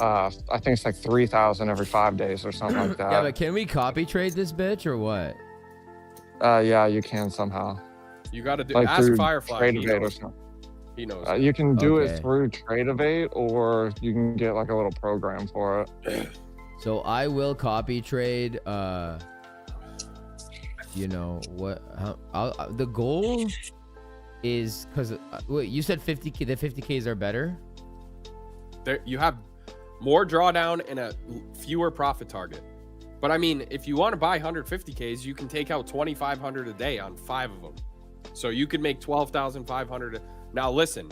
I think it's like 3,000 every 5 days or something like that. Yeah, but can we copy trade this bitch or what? Yeah, you can somehow. You got to do Like ask through Firefly. He Tradeivate or knows. something. He knows. You can do Okay. it through Tradeivate, or you can get like a little program for it. So I will copy trade. You know what? The goal is because wait, you said 50K. The 50Ks are better. There, you have more drawdown and a fewer profit target. But I mean, if you want to buy 150Ks, you can take out 2,500 a day on 5 of them. So you could make 12,500. Now listen,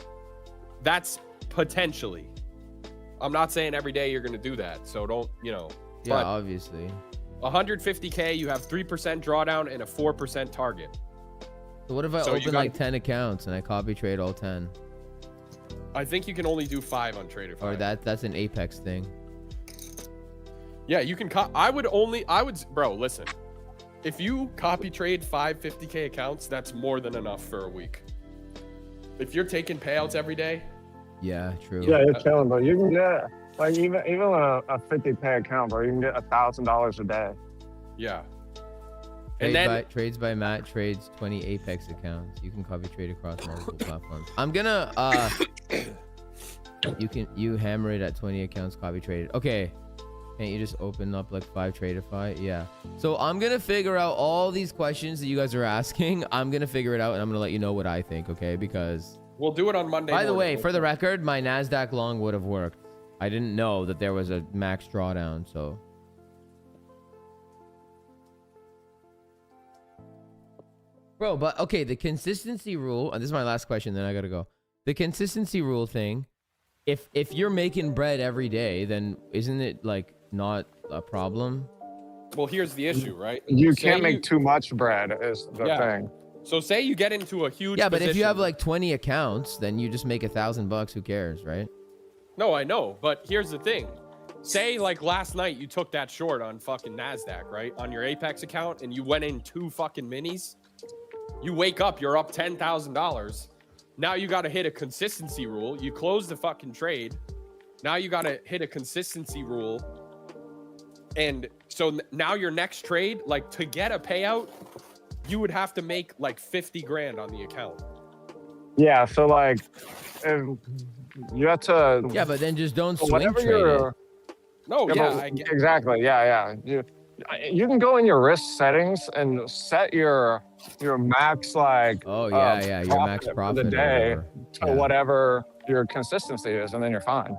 that's potentially. I'm not saying every day you're going to do that. So don't, Yeah, But- obviously. 150K, you have 3% drawdown and a 4% target. So what if I So you open got- like 10 accounts and I copy trade all 10? I think you can only do 5 on Tradeify. Or that's an Apex thing. Yeah, you can. Bro, listen. If you copy trade 5 50K accounts, that's more than enough for a week. If you're taking payouts every day, Yeah, true. Yeah, you're chilling, but you can get like even a 50K account, bro. You can get $1,000 a day. yeah. And then Trades by Matt trades 20 Apex accounts. You can copy trade across multiple platforms. I'm gonna you hammer it at 20 accounts, copy traded. Okay. Can't you just open up like 5 Tradeify? Yeah. So I'm gonna figure out all these questions that you guys are asking. I'm gonna figure it out and I'm gonna let you know what I think, okay? Because we'll do it on Monday. by the way, morning. for the record, my NASDAQ long would have worked. I didn't know that there was a max drawdown, so. Bro, but okay, the consistency rule, and this is my last question, then I gotta go. The consistency rule thing, if you're making bread every day, then isn't it like not a problem? Well, here's the issue, right? You Say can't make too much bread, is the Yeah. thing. So say you get into a huge. Yeah, but if you have position- like 20 accounts, then you just make $1,000. Who cares, right? No, I know, but here's the thing. Say like last night you took that short on fucking NASDAQ, right? On your Apex account, and you went in 2 fucking minis. You wake up, you're up $10,000. Now you got to hit a consistency rule. You close the fucking trade. Now you got to hit a consistency rule. And so now your next trade, like to get a payout, you would have to make like 50 grand on the account. Yeah, so like if you have to. Yeah, but then just don't swing whatever trade it. your No, Yeah, yeah, but- I get, exactly. Yeah. You can go in your risk settings and set your max like Oh yeah, your max for profit the or day whatever. to Yeah. whatever your consistency is, and then you're fine.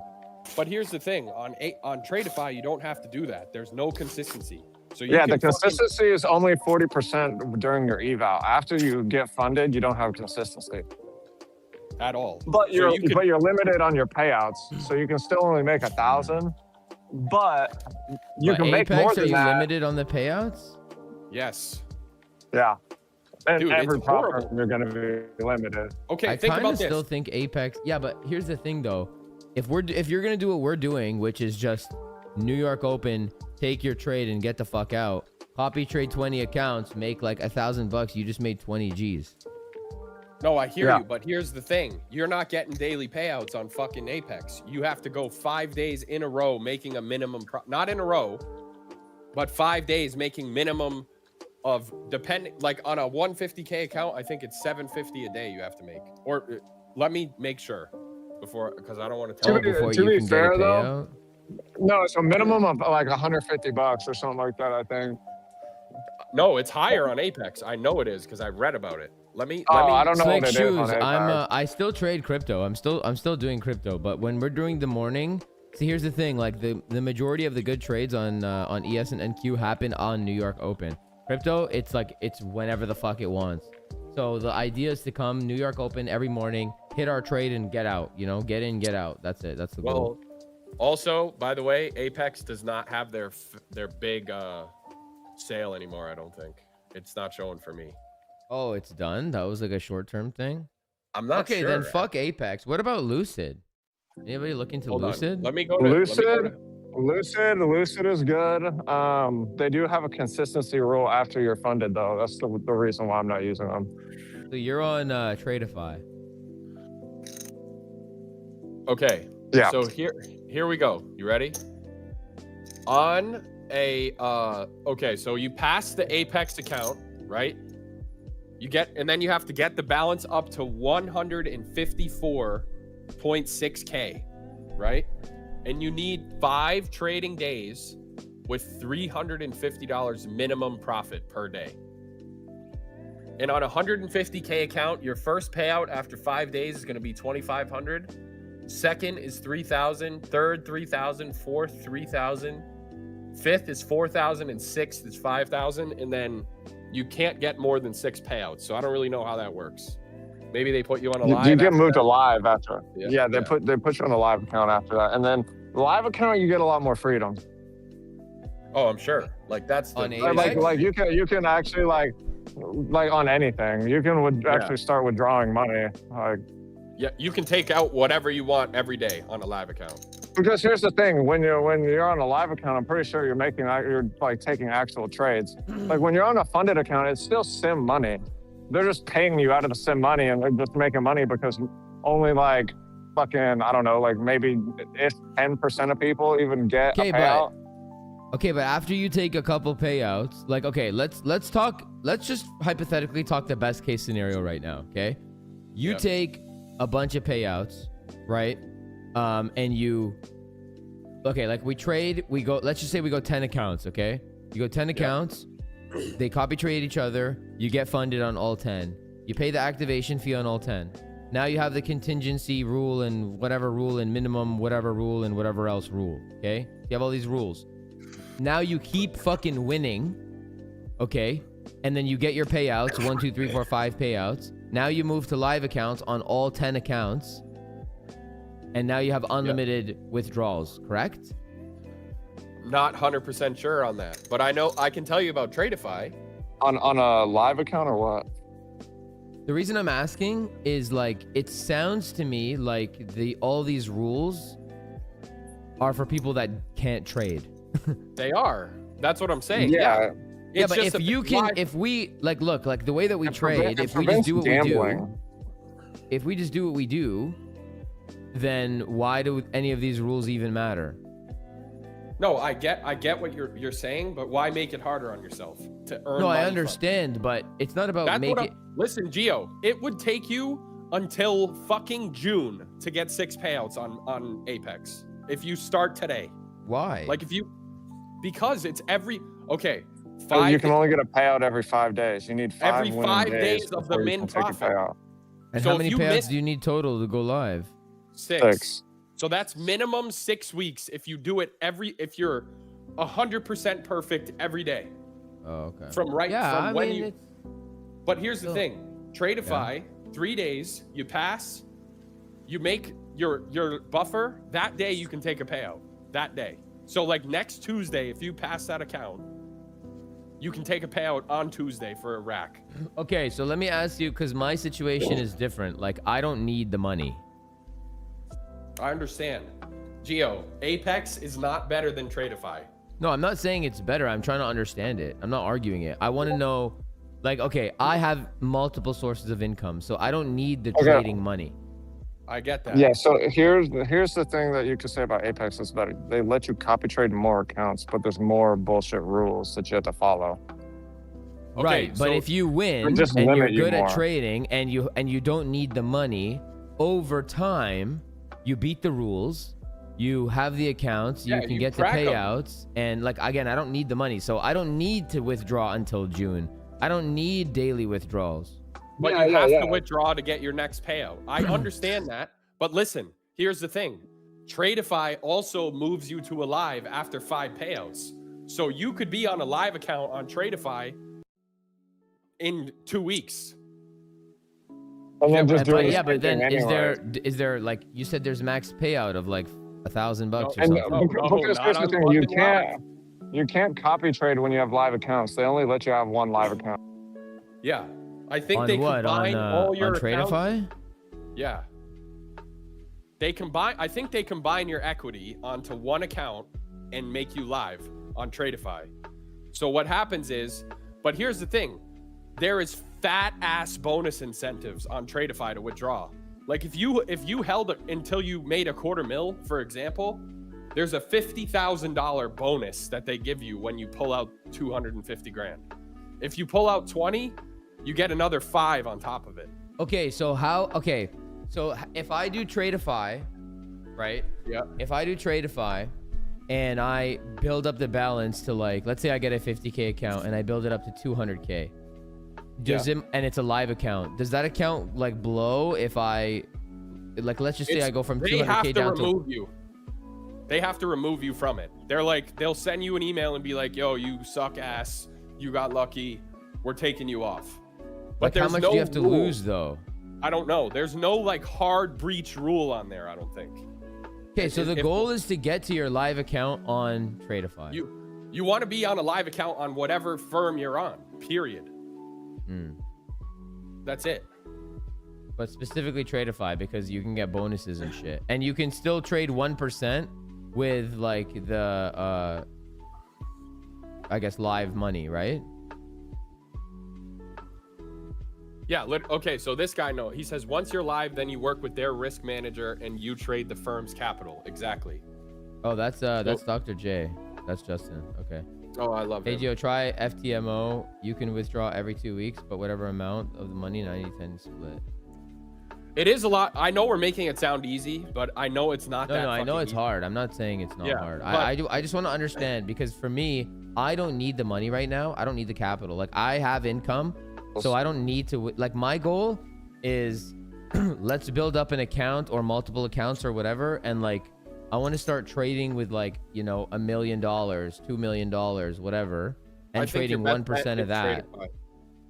but here's the thing: on Tradeify, you don't have to do that. There's no consistency. So you Yeah, can the fucking- consistency is only 40% during your eval. After you get funded, you don't have consistency. at all. But So you're you could- but you're limited on your payouts, so you can still only make 1,000. But you But can make Apex, more are than you that. limited on the payouts? Yes. Yeah. And Dude, every it's prop horrible. firm, you're going to be limited. Okay, I think kind about of this. still think Apex. Yeah, but here's the thing though. If you're gonna do what we're doing, which is just New York Open, take your trade and get the fuck out. Copy trade 20 accounts, make like $1,000. You just made 20 G's. No, I hear Yeah. you, but here's the thing. You're not getting daily payouts on fucking Apex. You have to go 5 days in a row making a minimum, not in a row, but 5 days making minimum of depending, like on a 150K account, I think it's 750 a day you have to make. Or let me make sure before, because I don't want to tell you. Before to you be can fair, get a though, payout. No, it's a minimum of like $150 or something like that, I think. No, it's higher on Apex. I know it is because I read about it. Let me. I don't know Slick what it is shoes. on Apex. I still trade crypto. I'm still doing crypto. But when we're doing the morning, see, here's the thing. Like the majority of the good trades on ES and NQ happen on New York Open. Crypto, it's whenever the fuck it wants. So the idea is to come New York Open every morning, hit our trade and get out. You know, get in, get out. That's it. That's the goal. Well, also, by the way, Apex does not have their big sale anymore. I don't think it's not showing for me. Oh, it's done. That was like a short-term thing. I'm not Okay, sure. then fuck Apex. What about Lucid? Anybody look into Hold on. Lucid? Let me go to Lucid is good. They do have a consistency rule after you're funded, though. That's the reason why I'm not using them. So you're on Tradeify. Okay. Yeah. So here we go. You ready? On a okay, so you pass the Apex account, right? And then you have to get the balance up to 154.6K, right? And you need 5 trading days with $350 minimum profit per day. And on a 150K account, your first payout after 5 days is going to be $2,500. Second is $3,000. Third, $3,000. Fourth, $3,000. Fifth is $4,000, and sixth is $5,000. And then you can't get more than 6 payouts. So I don't really know how that works. Maybe they put you on a live. You get after moved that. to live after. Yeah, They put you on a live account after that, and then the live account you get a lot more freedom. Oh, I'm sure. Like that's the On Like you can actually like on anything. You can actually start withdrawing money. Like, yeah, you can take out whatever you want every day on a live account. because here's the thing: when you're on a live account, I'm pretty sure you're like taking actual trades. Like when you're on a funded account, it's still sim money. They're just paying you out of the sim money, and they're just making money because only like fucking, I don't know, like maybe if 10% of people even get a payout. Okay, but after you take a couple payouts, like, okay, let's just hypothetically talk the best case scenario right now, okay? You take a bunch of payouts, right? And okay, like let's just say we go 10 accounts, okay? You go 10 accounts, they copy trade each other, you get funded on all 10. You pay the activation fee on all 10. Now you have the contingency rule and whatever rule and minimum whatever rule and whatever else rule, okay? You have all these rules. Now you keep fucking winning, okay? And then you get your payouts, 1, 2, 3, 4, 5 payouts. Now you move to live accounts on all 10 accounts. And now you have unlimited withdrawals, correct? Not 100% sure on that, but I know I can tell you about Tradeify. On a live account or what? The reason I'm asking is like, it sounds to me like all these rules are for people that can't trade. They are. That's what I'm saying. Yeah. Yeah, It's but just if you can, if we like, look, like the way that we trade, if we just do what we do, if we just do what we do, then why do any of these rules even matter? No, I get what you're saying, but why make it harder on yourself to earn? No, money I from? understand, but it's not about making. Listen, Gio, it would take you until fucking June to get 6 payouts on Apex if you start today. Why? Like because it's okay. So you can only get a payout every 5 days. You need 5 every 5 days of the before you min can take a profit. payout. And so how if many you payouts miss- do you need total to go live? 6. So that's minimum 6 weeks if you do it if you're 100% perfect every day. Oh, okay. But here's the thing. Tradeify, 3 days, you pass, you make your buffer, that day you can take a payout. That day. So like next Tuesday, if you pass that account, you can take a payout on Tuesday for a rack. Okay, so let me ask you, because my situation is different. Like, I don't need the money. I understand. Geo, Apex is not better than Tradeify. No, I'm not saying it's better. I'm trying to understand it. I'm not arguing it. I want to know, like, okay, I have multiple sources of income, so I don't need the trading money. I get that. Yeah, so here's the thing that you could say about Apex is better. They let you copy trade more accounts, but there's more bullshit rules that you have to follow. Okay, Right, but so if you win just and you're limit you good at more. trading and you don't need the money, over time, you beat the rules. You have the accounts, you Yeah, can you get the crack 'em. payouts, and like again, I don't need the money, so I don't need to withdraw until June. I don't need daily withdrawals. But you have to withdraw to get your next payout. I understand that. But listen, here's the thing. Tradeify also moves you to a live after 5 payouts. So you could be on a live account on Tradeify in 2 weeks. And then just do But the yeah, same but then thing is there like you said there's max payout of like $1,000 or And something? because not here's the on thing, fucking you can't copy trade when you have live accounts. They only let you have one live account. Yeah. I think On they what? combine all your on accounts. Tradeify? Yeah. I think they combine your equity onto one account and make you live on Tradeify. So what happens is, but here's the thing. There is fat ass bonus incentives on Tradeify to withdraw. Like if you held it until you made $250,000, for example, there's a $50,000 bonus that they give you when you pull out 250 grand. If you pull out 20, you get another 5 on top of it. Okay, so if I do Tradeify, right? Yeah. If I do Tradeify and I build up the balance to like, let's say I get a 50K account and I build it up to 200K. And it's a live account. Does that account like blow if I, like, let's just say I go from 200K down remove you. They have to remove you from it. They're like, they'll send you an email and be like, yo, you suck ass. You got lucky. We're taking you off. But how much do you have to lose though? I don't know. There's no like hard breach rule on there, I don't think. Okay, so the goal is to get to your live account on Tradeify. You want to be on a live account on whatever firm you're on, period. That's it. But specifically Tradeify because you can get bonuses and shit. And you can still trade 1% with like the I guess live money, right? Yeah, okay, so this guy, no, he says once you're live, then you work with their risk manager and you trade the firm's capital. Exactly. Oh, that's Dr. J. That's Justin. Okay. Oh, I love Hey, him. Gio, try FTMO. You can withdraw every 2 weeks, but whatever amount of the money, 90-10 split. It is a lot. I know we're making it sound easy, but I know it's not that. No, I know fucking it's easy. hard. I'm not saying it's not hard. but- I just want to understand because for me, I don't need the money right now. I don't need the capital. Like I have income, so I don't need to. Like my goal is, let's build up an account or multiple accounts or whatever, and like I want to start trading with like $1 million, $2 million, whatever, and I think trading your best 1% bet of is that. Tradeify.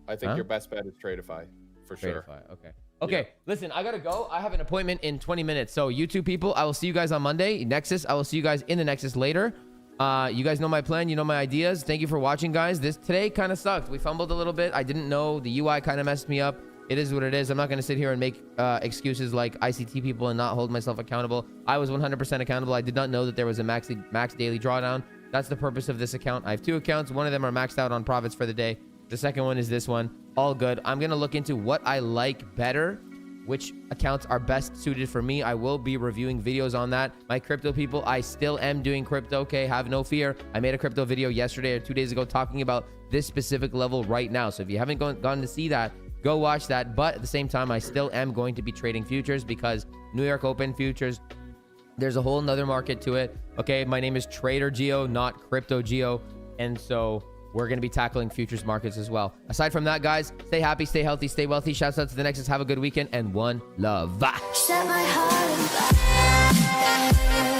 I think Huh? your best bet is Tradeify, for sure. Tradeify. Okay, listen, I gotta go. I have an appointment in 20 minutes. So you two people, I will see you guys on Monday. Nexus, I will see you guys in the Nexus later. You guys know my plan. You know my ideas. Thank you for watching, guys. This today kind of sucked. We fumbled a little bit. I didn't know. The UI kind of messed me up. It is what it is. I'm not going to sit here and make excuses like ICT people and not hold myself accountable. I was 100% accountable. I did not know that there was a max daily drawdown. That's the purpose of this account. I have 2 accounts. One of them are maxed out on profits for the day. The second one is this one. All good. I'm going to look into what I like better, which accounts are best suited for me. I will be reviewing videos on that. My crypto people, I still am doing crypto, okay? Have no fear. I made a crypto video yesterday or 2 days ago talking about this specific level right now. So if you haven't gone to see that, go watch that. But at the same time, I still am going to be trading futures because New York Open futures, there's a whole nother market to it. Okay, my name is Trader Geo, not Crypto Geo. And so we're going to be tackling futures markets as well. Aside from that, guys, stay happy, stay healthy, stay wealthy. Shouts out to the Nexus. Have a good weekend and one love. Set my heart on fire.